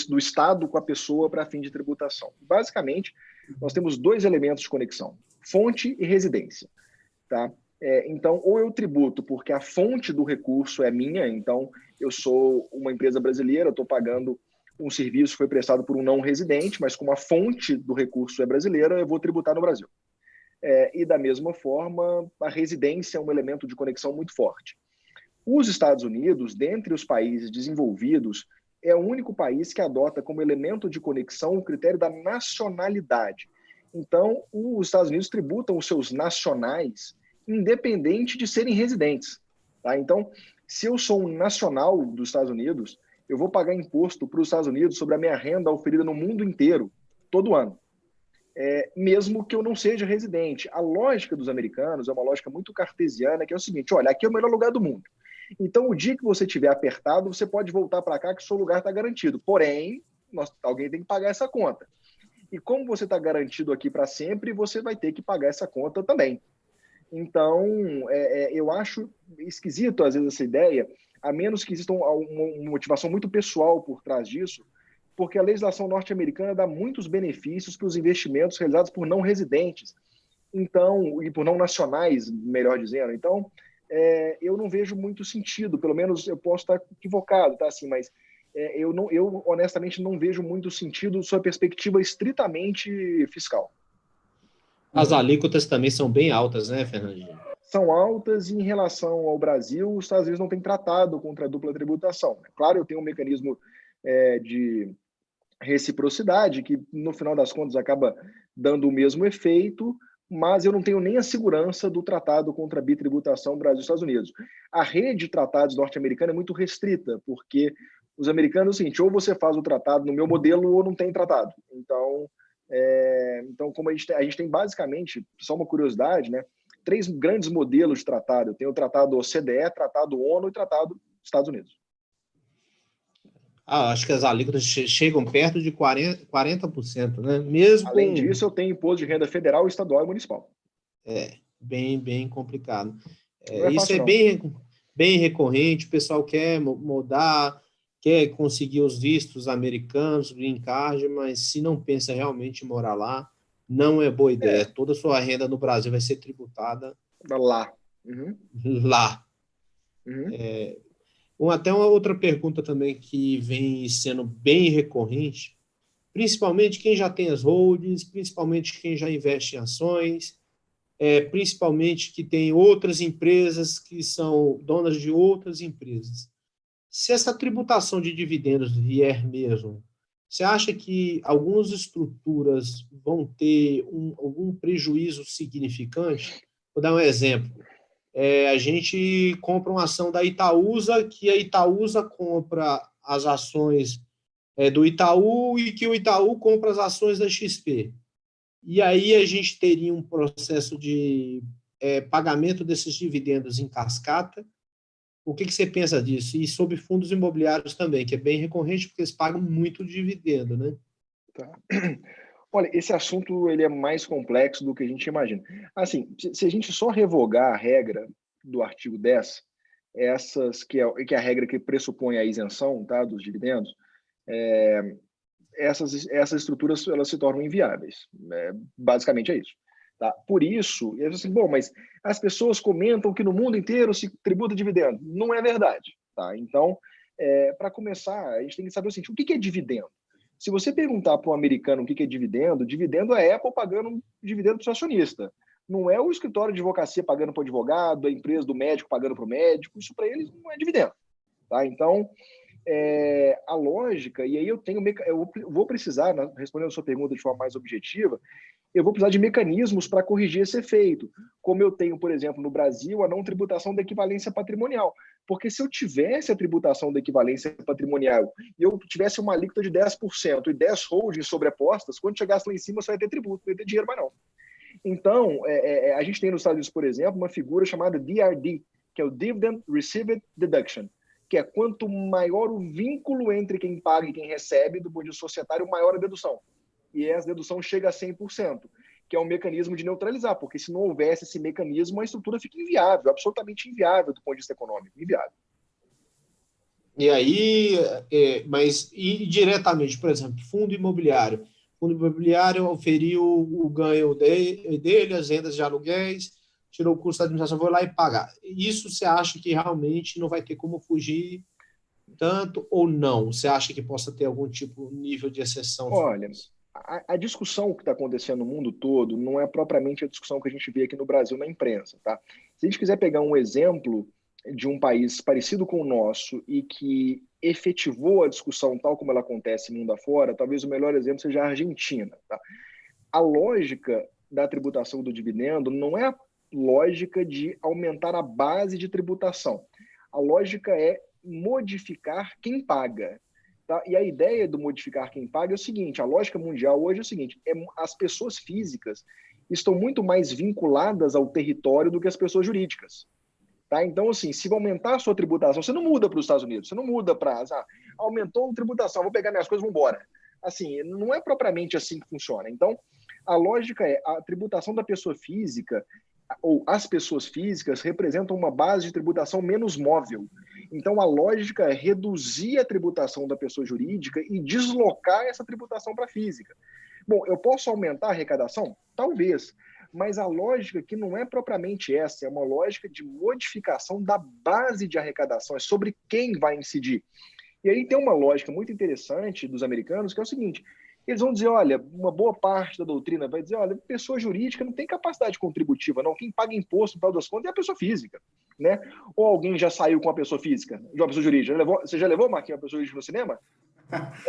S2: do Estado com a pessoa para fim de tributação. Basicamente, nós temos dois elementos de conexão, fonte e residência, tá? Então, ou eu tributo porque a fonte do recurso é minha, então eu sou uma empresa brasileira, eu estou pagando um serviço que foi prestado por um não residente, mas como a fonte do recurso é brasileira, eu vou tributar no Brasil. E da mesma forma, a residência é um elemento de conexão muito forte. Os Estados Unidos, dentre os países desenvolvidos, é o único país que adota como elemento de conexão o critério da nacionalidade. Então, os Estados Unidos tributam os seus nacionais independente de serem residentes. Tá? Então, se eu sou um nacional dos Estados Unidos, eu vou pagar imposto para os Estados Unidos sobre a minha renda oferida no mundo inteiro, todo ano. Mesmo que eu não seja residente. A lógica dos americanos é uma lógica muito cartesiana, que é o seguinte, olha, aqui é o melhor lugar do mundo. Então, o dia que você estiver apertado, você pode voltar para cá que o seu lugar está garantido. Porém, alguém tem que pagar essa conta. E como você está garantido aqui para sempre, você vai ter que pagar essa conta também. Então, eu acho esquisito, às vezes, essa ideia, a menos que exista uma motivação muito pessoal por trás disso, porque a legislação norte-americana dá muitos benefícios para os investimentos realizados por não residentes, então, e por não nacionais, melhor dizendo. Então, eu não vejo muito sentido, pelo menos eu posso estar equivocado, tá? Assim, mas eu honestamente não vejo muito sentido sob a perspectiva estritamente fiscal.
S1: As alíquotas também são bem altas, né, Fernandinho?
S2: São altas e em relação ao Brasil, os Estados Unidos não têm tratado contra a dupla tributação. Claro, eu tenho um mecanismo reciprocidade, que no final das contas acaba dando o mesmo efeito, mas eu não tenho nem a segurança do tratado contra a bitributação Brasil-Estados Unidos. A rede de tratados norte-americana é muito restrita, porque os americanos é o seguinte, ou você faz o tratado no meu modelo ou não tem tratado. Então como a gente tem basicamente, só uma curiosidade, né, 3 grandes modelos de tratado. Tem o tratado OCDE, tratado ONU e tratado Estados Unidos.
S1: Acho que as alíquotas chegam perto de 40%, né? Mesmo
S2: Além disso, eu tenho imposto de renda federal, estadual e municipal.
S1: Bem complicado.
S2: Não é
S1: isso
S2: fácil,
S1: é bem recorrente, o pessoal quer mudar, quer conseguir os vistos americanos, green card, mas se não pensa realmente em morar lá, não é boa ideia. Toda a sua renda no Brasil vai ser tributada
S2: lá.
S1: Lá. Até uma outra pergunta também que vem sendo bem recorrente, principalmente quem já tem as holdings, principalmente quem já investe em ações, principalmente que tem outras empresas que são donas de outras empresas. Se essa tributação de dividendos vier mesmo, você acha que algumas estruturas vão ter algum prejuízo significante? Vou dar um exemplo. A gente compra uma ação da Itaúsa, que a Itaúsa compra as ações do Itaú e que o Itaú compra as ações da XP. E aí a gente teria um processo de pagamento desses dividendos em cascata. O que você pensa disso? E sobre fundos imobiliários também, que é bem recorrente, porque eles pagam muito dividendo, né?
S2: Tá. Olha, esse assunto ele é mais complexo do que a gente imagina. Assim, se a gente só revogar a regra do artigo 10, que é a regra que pressupõe a isenção, tá, dos dividendos, essas estruturas elas se tornam inviáveis. Basicamente é isso. Tá? Por isso, eu assim, mas as pessoas comentam que no mundo inteiro se tributa dividendo. Não é verdade. Tá? Então, para começar, a gente tem que saber o seguinte, o que é dividendo? Se você perguntar para um americano o que é dividendo, dividendo é a Apple pagando dividendo para o seu acionista. Não é o escritório de advocacia pagando para o advogado, a empresa do médico pagando para o médico. Isso para eles não é dividendo. Tá? Então, a lógica, e aí eu vou precisar, respondendo a sua pergunta de forma mais objetiva, eu vou precisar de mecanismos para corrigir esse efeito, como eu tenho, por exemplo, no Brasil, a não tributação da equivalência patrimonial. Porque se eu tivesse a tributação da equivalência patrimonial e eu tivesse uma alíquota de 10% e 10 holdings sobrepostas, quando chegasse lá em cima, você vai ter tributo, não vai ter dinheiro mais não. Então, a gente tem nos Estados Unidos, por exemplo, uma figura chamada DRD, que é o Dividend Received Deduction, que é quanto maior o vínculo entre quem paga e quem recebe do ponto de vista societário, maior a dedução. E essa dedução chega a 100%, que é um mecanismo de neutralizar, porque se não houvesse esse mecanismo, a estrutura fica inviável, absolutamente inviável do ponto de vista econômico, inviável.
S1: E aí, mas diretamente, por exemplo, fundo imobiliário. O fundo imobiliário oferiu o ganho dele, as rendas de aluguéis, tirou o custo da administração, foi lá e pagar. Isso você acha que realmente não vai ter como fugir tanto ou não? Você acha que possa ter algum nível de exceção?
S2: Olha, a discussão que está acontecendo no mundo todo não é propriamente a discussão que a gente vê aqui no Brasil na imprensa. Tá? Se a gente quiser pegar um exemplo de um país parecido com o nosso e que efetivou a discussão tal como ela acontece mundo afora, talvez o melhor exemplo seja a Argentina. Tá? A lógica da tributação do dividendo não é a lógica de aumentar a base de tributação. A lógica é modificar quem paga. Tá? E a ideia do modificar quem paga é o seguinte, a lógica mundial hoje é o seguinte, as pessoas físicas estão muito mais vinculadas ao território do que as pessoas jurídicas. Tá? Então, assim, se aumentar a sua tributação, você não muda para os Estados Unidos, você não muda para... aumentou a tributação, vou pegar minhas coisas, vamos embora. Assim, não é propriamente assim que funciona. Então, a lógica é a tributação da pessoa física ou as pessoas físicas representam uma base de tributação menos móvel. Então, a lógica é reduzir a tributação da pessoa jurídica e deslocar essa tributação para a física. Bom, eu posso aumentar a arrecadação? Talvez. Mas a lógica que não é propriamente essa, é uma lógica de modificação da base de arrecadação, é sobre quem vai incidir. E aí tem uma lógica muito interessante dos americanos, que é o seguinte, eles vão dizer, olha, uma boa parte da doutrina vai dizer, olha, pessoa jurídica não tem capacidade contributiva, não. Quem paga imposto no final das contas é a pessoa física, né? Ou alguém já saiu com a pessoa física, de uma pessoa jurídica? Você já levou, Marquinhos, uma pessoa jurídica no cinema?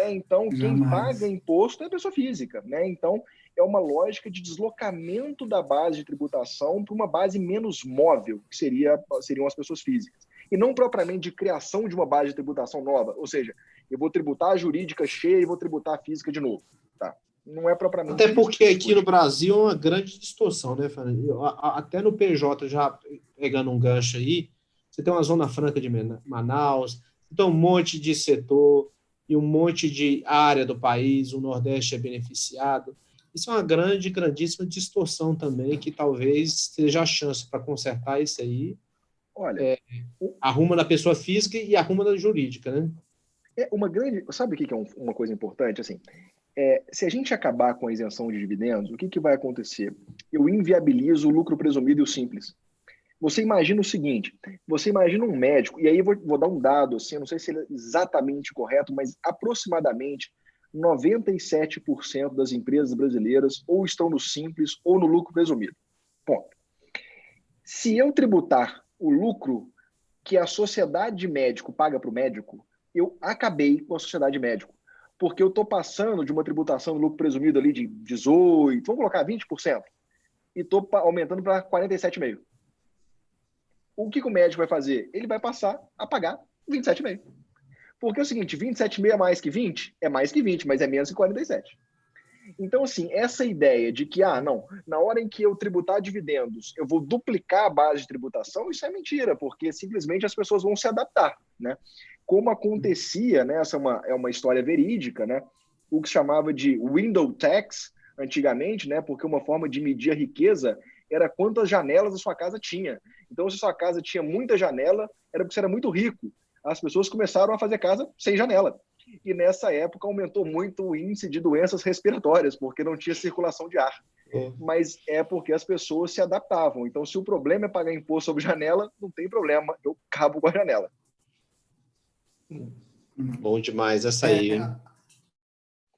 S2: Então, quem
S3: Jamais.
S2: paga imposto é a pessoa física, né? Então, é uma lógica de deslocamento da base de tributação para uma base menos móvel, que seriam as pessoas físicas. E não propriamente de criação de uma base de tributação nova, ou seja, eu vou tributar a jurídica cheia e vou tributar a física de novo. Tá? Não é propriamente
S1: Até
S2: isso
S1: porque
S2: que se
S1: aqui
S2: discute.
S1: no Brasil é uma grande distorção, né, Fernando? Até no PJ, já pegando um gancho aí, você tem uma Zona Franca de Manaus, você tem um monte de setor e um monte de área do país, o Nordeste é beneficiado. Isso é uma grandíssima distorção também, que talvez seja a chance para consertar isso aí.
S2: Olha,
S1: Arruma na pessoa física e arruma na jurídica, né?
S2: uma grande. Sabe o que é uma coisa importante? Assim, se a gente acabar com a isenção de dividendos, o que vai acontecer? Eu inviabilizo o lucro presumido e o simples. Você imagina o seguinte, você imagina um médico, e aí eu vou dar um dado, assim, eu não sei se ele é exatamente correto, mas aproximadamente 97% das empresas brasileiras ou estão no simples ou no lucro presumido. Ponto. Se eu tributar o lucro que a sociedade de médico paga para o médico, eu acabei com a sociedade de médico. Porque eu estou passando de uma tributação do lucro presumido ali de 18%, vamos colocar 20%, e estou aumentando para 47,5%. O que o médico vai fazer? Ele vai passar a pagar 27,5%. Porque é o seguinte, 27,5% é mais que 20%? É mais que 20%, mas é menos que 47%. Então, assim, essa ideia de que, não, na hora em que eu tributar dividendos, eu vou duplicar a base de tributação, isso é mentira, porque simplesmente as pessoas vão se adaptar, né? Como acontecia, né? Essa é uma história verídica, né? O que se chamava de window tax, antigamente, né? Porque uma forma de medir a riqueza era quantas janelas a sua casa tinha. Então, se a sua casa tinha muita janela, era porque você era muito rico. As pessoas começaram a fazer casa sem janela. E nessa época aumentou muito o índice de doenças respiratórias, porque não tinha circulação de ar. Mas é porque as pessoas se adaptavam. Então, se o problema é pagar imposto sobre janela, não tem problema, eu cabo com a janela.
S1: Bom demais essa aí, hein?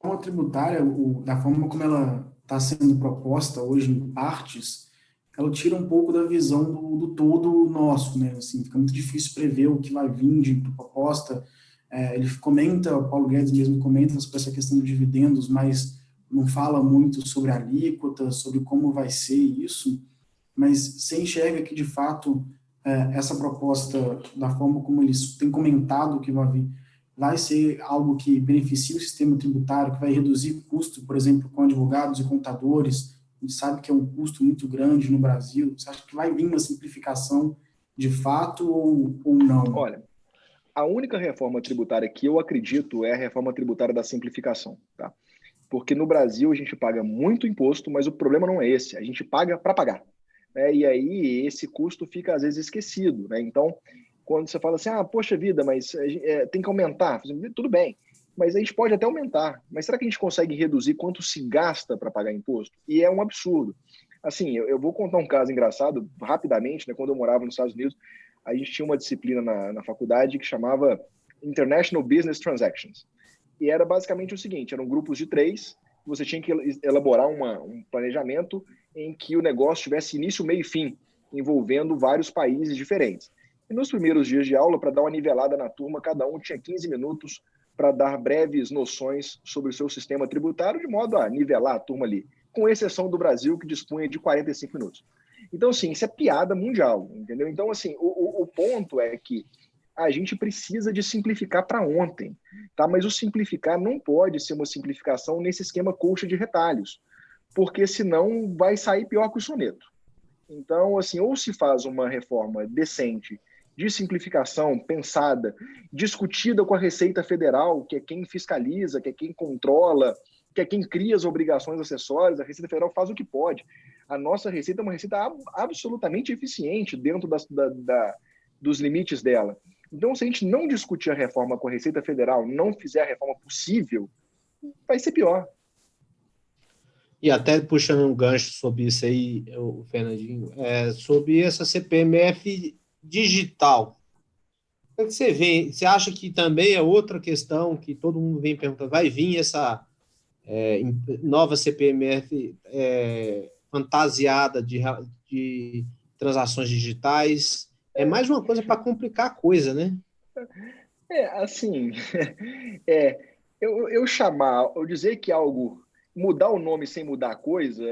S3: A tributária, da forma como ela está sendo proposta hoje em partes, ela tira um pouco da visão do todo nosso, né? Assim, fica muito difícil prever o que vai vir de proposta. Ele comenta, o Paulo Guedes mesmo comenta sobre essa questão de dividendos, mas não fala muito sobre a alíquota, sobre como vai ser isso, mas você enxerga que, de fato, essa proposta, da forma como eles têm comentado que vai vir, vai ser algo que beneficie o sistema tributário, que vai reduzir o custo, por exemplo, com advogados e contadores. A gente sabe que é um custo muito grande no Brasil. Você acha que vai vir uma simplificação de fato ou não?
S2: Olha, a única reforma tributária que eu acredito é a reforma tributária da simplificação, tá? Porque no Brasil a gente paga muito imposto, mas o problema não é esse, a gente paga para pagar. Né? E aí esse custo fica às vezes esquecido. Né? Então, quando você fala assim, poxa vida, mas tem que aumentar, tudo bem, mas a gente pode até aumentar, mas será que a gente consegue reduzir quanto se gasta para pagar imposto? E é um absurdo. Assim, eu vou contar um caso engraçado rapidamente, né? Quando eu morava nos Estados Unidos, a gente tinha uma disciplina na faculdade que chamava International Business Transactions. E era basicamente o seguinte, eram grupos de 3, você tinha que elaborar um planejamento em que o negócio tivesse início, meio e fim, envolvendo vários países diferentes. E nos primeiros dias de aula, para dar uma nivelada na turma, cada um tinha 15 minutos para dar breves noções sobre o seu sistema tributário, de modo a nivelar a turma ali, com exceção do Brasil, que dispunha de 45 minutos. Então, assim, isso é piada mundial, entendeu? Então, assim, o ponto é que a gente precisa de simplificar para ontem, tá? Mas o simplificar não pode ser uma simplificação nesse esquema colcha de retalhos, porque senão vai sair pior que o soneto. Então, assim, ou se faz uma reforma decente de simplificação, pensada, discutida com a Receita Federal, que é quem fiscaliza, que é quem controla, que é quem cria as obrigações acessórias. A Receita Federal faz o que pode. A nossa Receita é uma Receita absolutamente eficiente dentro dos limites dela. Então, se a gente não discutir a reforma com a Receita Federal, não fizer a reforma possível, vai ser pior.
S1: E até puxando um gancho sobre isso aí, o Fernandinho, sobre essa CPMF digital. O que você vê? Você acha que também é outra questão que todo mundo vem perguntando? Vai vir essa nova CPMF fantasiada de transações digitais? É mais uma coisa para complicar a coisa, né?
S2: Assim, eu dizer que algo, mudar o nome sem mudar a coisa,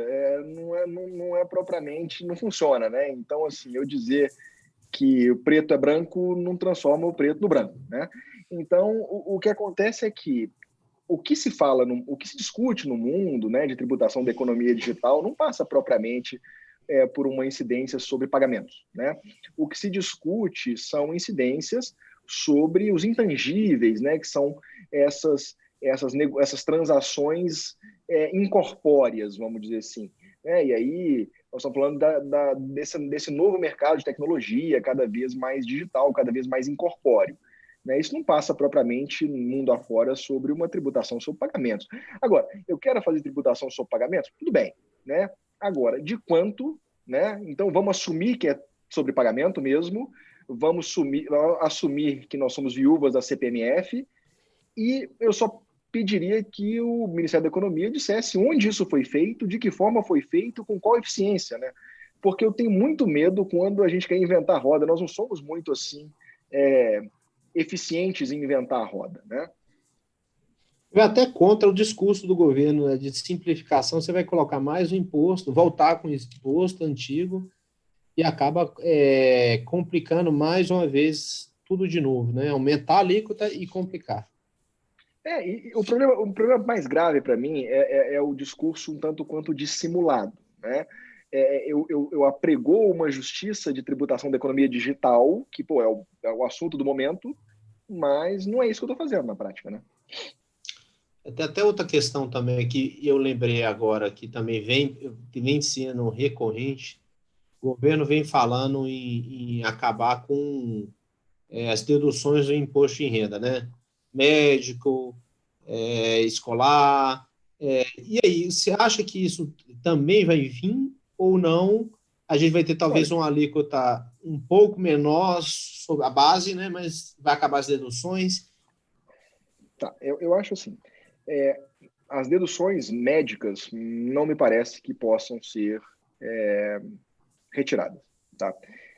S2: não é propriamente, não funciona, né? Então, assim, eu dizer que o preto é branco não transforma o preto no branco, né? Então, o que acontece é que o que se fala, o que se discute no mundo, né, de tributação da economia digital não passa propriamente por uma incidência sobre pagamentos, né? O que se discute são incidências sobre os intangíveis, né, que são essas transações incorpóreas, vamos dizer assim. Né? E aí nós estamos falando desse novo mercado de tecnologia, cada vez mais digital, cada vez mais incorpóreo. Né? Isso não passa propriamente no mundo afora sobre uma tributação sobre pagamentos. Agora, eu quero fazer tributação sobre pagamentos? Tudo bem. Né? Agora, de quanto? Né? Então, vamos assumir que é sobre pagamento mesmo, vamos assumir que nós somos viúvas da CPMF, e eu só pediria que o Ministério da Economia dissesse onde isso foi feito, de que forma foi feito, com qual eficiência, né? Porque eu tenho muito medo quando a gente quer inventar a roda. Nós não somos muito assim eficientes em inventar a roda, né?
S1: Vai até contra o discurso do governo, né, de simplificação. Você vai colocar mais um imposto, voltar com o imposto antigo e acaba complicando mais uma vez tudo de novo, né? Aumentar a alíquota e complicar.
S2: E o problema mais grave para mim é o discurso um tanto quanto dissimulado, né? Eu apregou uma justiça de tributação da economia digital, que pô, é o assunto do momento, mas não é isso que eu estou fazendo na prática, né?
S1: Tem até outra questão também que eu lembrei agora, que também vem sendo recorrente. O governo vem falando em acabar com as deduções do imposto de renda, né? Médico, escolar. E aí, você acha que isso também vai vir ou não? A gente vai ter talvez uma alíquota um pouco menor sobre a base, né? Mas vai acabar as deduções.
S2: Tá, eu acho assim, as deduções médicas não me parece que possam ser retiradas, tá?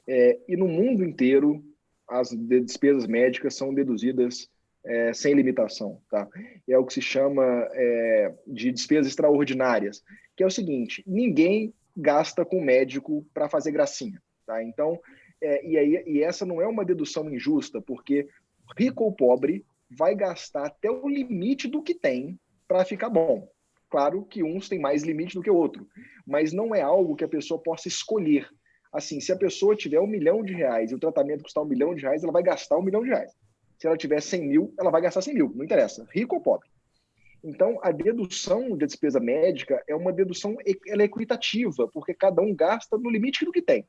S2: E no mundo inteiro, as despesas médicas são deduzidas sem limitação, tá? É o que se chama de despesas extraordinárias, que é o seguinte: ninguém gasta com médico para fazer gracinha, tá? Então, e essa não é uma dedução injusta, porque rico ou pobre vai gastar até o limite do que tem para ficar bom. Claro que uns têm mais limite do que o outro, mas não é algo que a pessoa possa escolher. Assim, se a pessoa tiver R$1 milhão e o tratamento custar R$1 milhão, ela vai gastar R$1 milhão. Se ela tiver 100 mil, ela vai gastar 100 mil, não interessa, rico ou pobre. Então, a dedução de despesa médica é uma dedução, ela é equitativa, porque cada um gasta no limite do que tem.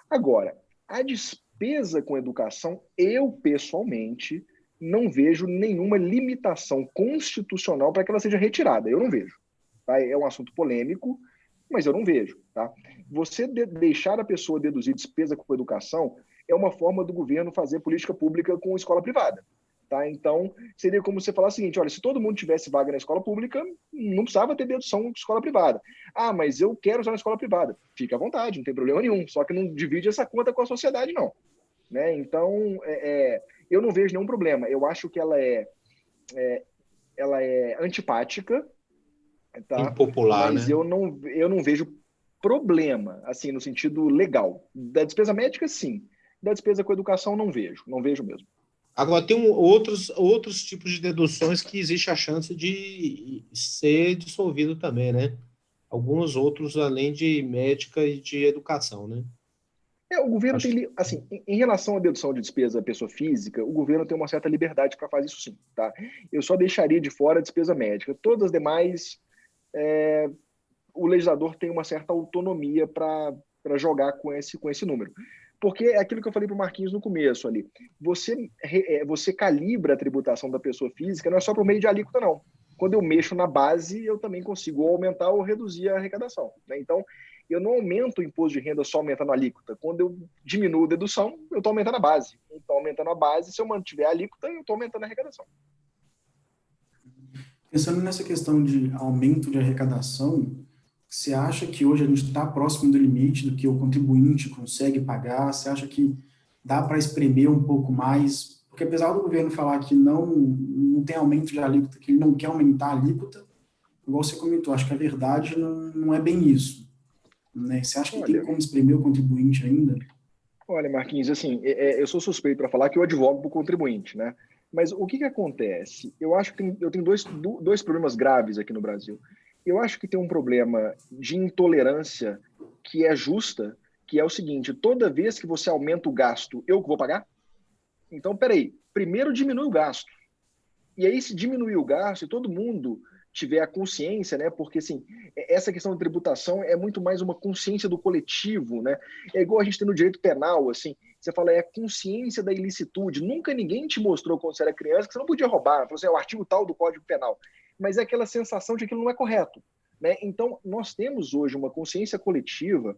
S2: Agora, a despesa com educação, eu pessoalmente não vejo nenhuma limitação constitucional para que ela seja retirada. Eu não vejo. Tá? É um assunto polêmico, mas eu não vejo. Tá? Você deixar a pessoa deduzir despesa com educação é uma forma do governo fazer política pública com escola privada. Tá? Então, seria como você falar o seguinte: olha, se todo mundo tivesse vaga na escola pública, não precisava ter dedução de escola privada. Ah, mas eu quero usar na escola privada. Fique à vontade, não tem problema nenhum. Só que não divide essa conta com a sociedade, não. Né? Então, eu não vejo nenhum problema. Eu acho que ela é antipática, tá?
S1: Impopular,
S2: mas
S1: né?
S2: eu não vejo problema, assim, no sentido legal. Da despesa médica, sim. Da despesa com educação, não vejo mesmo.
S1: Agora, tem outros tipos de deduções que existe a chance de ser dissolvido também, né? Alguns outros, além de médica e de educação, né?
S2: O governo tem, assim, em relação à dedução de despesa da pessoa física, o governo tem uma certa liberdade para fazer isso, sim, tá? Eu só deixaria de fora a despesa médica. Todas as demais, o legislador tem uma certa autonomia para jogar com esse número. Porque é aquilo que eu falei para o Marquinhos no começo ali. Você calibra a tributação da pessoa física, não é só por meio de alíquota, não. Quando eu mexo na base, eu também consigo aumentar ou reduzir a arrecadação. Né? Então, eu não aumento o imposto de renda só aumentando a alíquota. Quando eu diminuo a dedução, eu estou aumentando a base. Então, aumentando a base, se eu mantiver a alíquota, eu estou aumentando a arrecadação.
S3: Pensando nessa questão de aumento de arrecadação, você acha que hoje a gente está próximo do limite do que o contribuinte consegue pagar? Você acha que dá para espremer um pouco mais Porque apesar do governo falar que não tem aumento de alíquota, que ele não quer aumentar a alíquota, igual você comentou, acho que a verdade não é bem isso. Né? Você acha que tem como espremer o contribuinte ainda?
S2: Olha, Marquinhos, assim, eu sou suspeito para falar que eu advogo para o contribuinte, né? Mas o que acontece? Eu acho que eu tenho dois problemas graves aqui no Brasil. Eu acho que tem um problema de intolerância que é justa, que é o seguinte: toda vez que você aumenta o gasto, eu que vou pagar? Então, peraí, primeiro diminui o gasto. E aí, se diminuir o gasto e todo mundo tiver a consciência, né? Porque, assim, essa questão da tributação é muito mais uma consciência do coletivo, né? É igual a gente tem no direito penal, assim, você fala, é a consciência da ilicitude. Nunca ninguém te mostrou quando você era criança que você não podia roubar. Falou assim, é o artigo tal do Código Penal. Mas é aquela sensação de que aquilo não é correto, né? Então, nós temos hoje uma consciência coletiva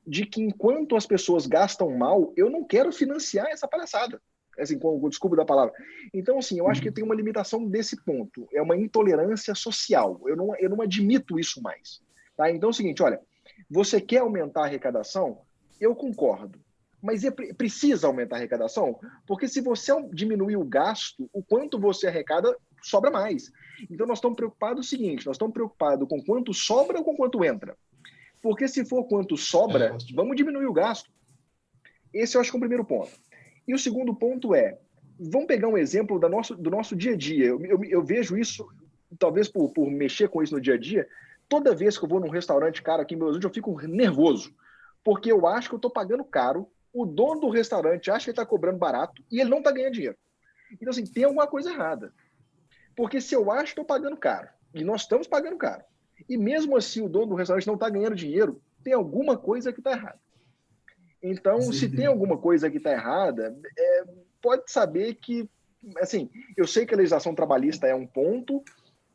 S2: de que enquanto as pessoas gastam mal, eu não quero financiar essa palhaçada. Assim, com desculpa da palavra. Então, assim, eu acho que tem uma limitação desse ponto. É uma intolerância social. Eu não admito isso mais. Tá? Então é o seguinte, olha, você quer aumentar a arrecadação? Eu concordo. Mas precisa aumentar a arrecadação? Porque se você diminuir o gasto, o quanto você arrecada, sobra mais. Então nós estamos preocupados o seguinte, nós estamos preocupados com quanto sobra ou com quanto entra. Porque se for quanto sobra, vamos diminuir o gasto. Esse eu acho que é o primeiro ponto. E o segundo ponto é, vamos pegar um exemplo do nosso dia a dia. Eu vejo isso, talvez por mexer com isso no dia a dia, toda vez que eu vou num restaurante caro aqui em Belo Horizonte, eu fico nervoso, porque eu acho que eu estou pagando caro, o dono do restaurante acha que ele está cobrando barato e ele não está ganhando dinheiro. Então, assim, tem alguma coisa errada. Porque se eu acho que estou pagando caro, e nós estamos pagando caro, e mesmo assim o dono do restaurante não está ganhando dinheiro, tem alguma coisa que está errada. Então, se tem alguma coisa que está errada, pode saber que, assim, eu sei que a legislação trabalhista é um ponto,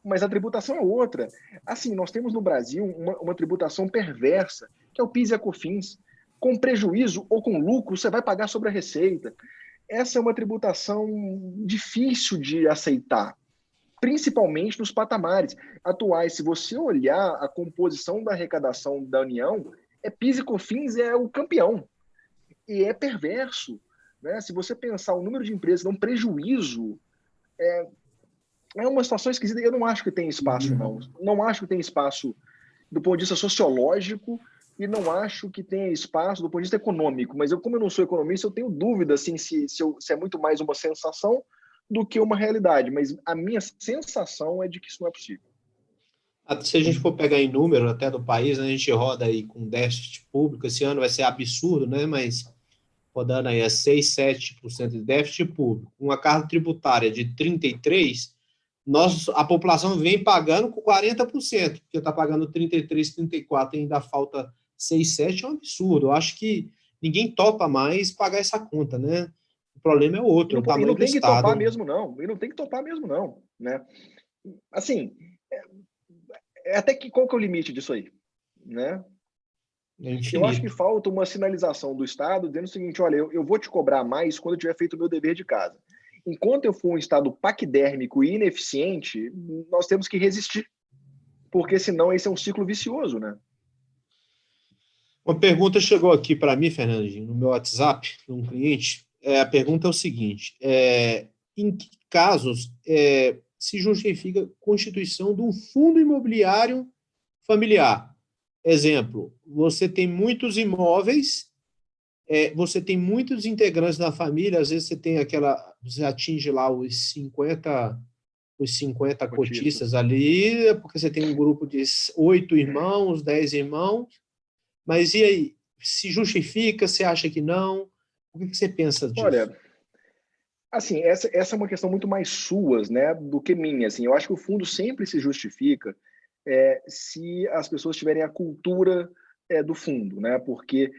S2: mas a tributação é outra. Assim, nós temos no Brasil uma tributação perversa, que é o PIS e a COFINS. Com prejuízo ou com lucro, você vai pagar sobre a receita. Essa é uma tributação difícil de aceitar, principalmente nos patamares atuais. Se você olhar a composição da arrecadação da União, PIS e COFINS é o campeão. E é perverso, né? Se você pensar o número de empresas dão prejuízo, é uma situação esquisita. Eu não acho que tem espaço, não. Não acho que tem espaço do ponto de vista sociológico e não acho que tenha espaço do ponto de vista econômico. Mas como eu não sou economista, eu tenho dúvida assim, se é muito mais uma sensação do que uma realidade. Mas a minha sensação é de que isso não é possível.
S1: Se a gente for pegar em número até do país, né, a gente roda aí com déficit público, esse ano vai ser absurdo, né, mas rodando aí a 6, 7% de déficit público, uma carga tributária de 33%, a população vem pagando com 40%, porque está pagando 33%, 34%, e ainda falta 6, 7%, é um absurdo. Eu acho que ninguém topa mais pagar essa conta, né? O problema é outro, o tamanho do Estado.
S2: E não tem que topar mesmo, não. E não tem que topar mesmo, não. Né? Assim, até que qual que é o limite disso aí? Né? Eu acho que falta uma sinalização do Estado dizendo o seguinte, olha, eu vou te cobrar mais quando eu tiver feito o meu dever de casa. Enquanto eu for um Estado paquidérmico e ineficiente, nós temos que resistir, porque senão esse é um ciclo vicioso, né?
S1: Uma pergunta chegou aqui para mim, Fernandinho, no meu WhatsApp, de um cliente. A pergunta é o seguinte, em que casos se justifica a constituição de um fundo imobiliário familiar? Exemplo, você tem muitos imóveis, você tem muitos integrantes da família, às vezes você atinge lá os 50 cotistas ali, porque você tem um grupo de 8 irmãos, 10 irmãos, mas e aí? Se justifica, você acha que não? O que você pensa disso?
S2: Olha, assim, essa é uma questão muito mais sua, né, do que minha. Assim, eu acho que o fundo sempre se justifica se as pessoas tiverem a cultura do fundo, né? Porque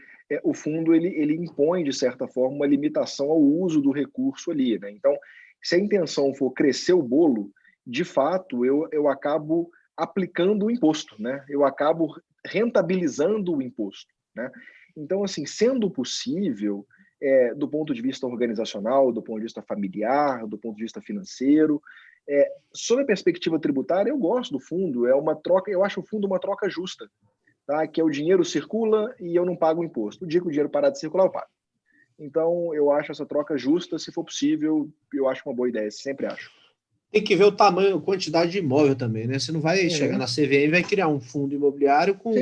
S2: o fundo ele impõe, de certa forma, uma limitação ao uso do recurso ali, né? Então, se a intenção for crescer o bolo, de fato, eu acabo aplicando o imposto, né? Eu acabo rentabilizando o imposto, né? Então, assim, sendo possível, do ponto de vista organizacional, do ponto de vista familiar, do ponto de vista financeiro, sob a perspectiva tributária, eu gosto do fundo, é uma troca, eu acho o fundo uma troca justa, tá? Que o dinheiro circula e eu não pago o imposto. O dia que o dinheiro parar de circular, eu pago. Então, eu acho essa troca justa, se for possível, eu acho uma boa ideia, sempre acho.
S1: Tem que ver o tamanho, a quantidade de imóvel também, né? Você não vai chegar na CVM e vai criar um fundo imobiliário com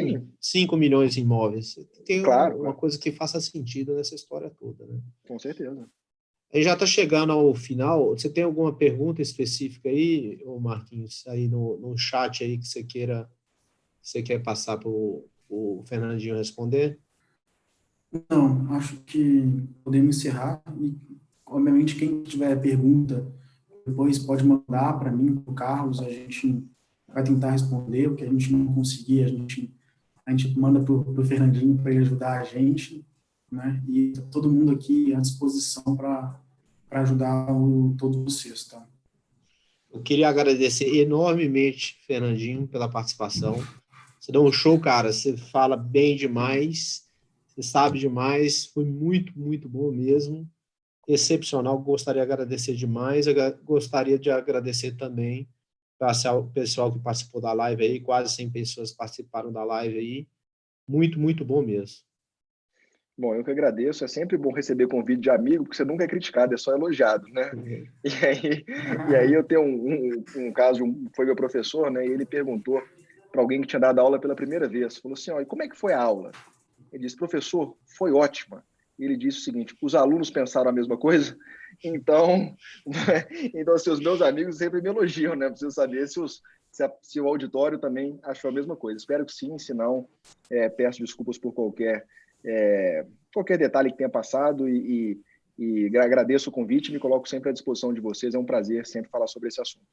S1: 5 milhões de imóveis. Tem uma coisa que faça sentido nessa história toda, né?
S2: Com certeza.
S1: A gente já está chegando ao final. Você tem alguma pergunta específica aí, Marquinhos, aí no chat aí que você quer passar para o Fernandinho responder?
S3: Não, acho que podemos encerrar. E, obviamente, quem tiver pergunta, depois pode mandar para mim, para o Carlos, a gente vai tentar responder. O que a gente não conseguir, a gente manda para o Fernandinho para ele ajudar a gente, né? E tá todo mundo aqui à disposição para ajudar todos vocês, tá?
S1: Eu queria agradecer enormemente, Fernandinho, pela participação. Você deu um show, cara. Você fala bem demais, você sabe demais. Foi muito, muito bom mesmo. Excepcional. Gostaria de agradecer demais. Eu gostaria de agradecer também o pessoal que participou da live aí. Quase 100 pessoas participaram da live aí. Muito, muito bom mesmo.
S2: Bom, eu que agradeço. É sempre bom receber convite de amigo, porque você nunca é criticado, é só elogiado, né? E aí eu tenho um caso, foi meu professor, né? E ele perguntou para alguém que tinha dado aula pela primeira vez. Falou assim, e como é que foi a aula? Ele disse, professor, foi ótima. E ele disse o seguinte, os alunos pensaram a mesma coisa? Então assim, os meus amigos sempre me elogiam, né? Preciso saber se o auditório também achou a mesma coisa. Espero que sim, se não, peço desculpas por qualquer detalhe que tenha passado e agradeço o convite e me coloco sempre à disposição de vocês. É um prazer sempre falar sobre esse assunto.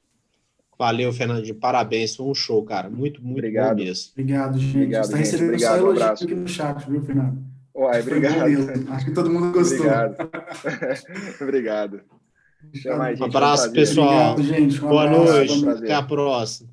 S1: Valeu, Fernandinho. Parabéns. Foi um show, cara. Muito, muito
S2: obrigado.
S1: Bom mesmo.
S3: Obrigado, gente.
S2: Obrigado,
S3: você está recebendo só elogio aqui no chat, viu, Fernando?
S2: Obrigado.
S3: Acho que todo mundo gostou.
S2: Obrigado. Até mais, gente.
S1: Um abraço, pessoal.
S3: Obrigado, gente.
S1: Boa noite. Até a próxima.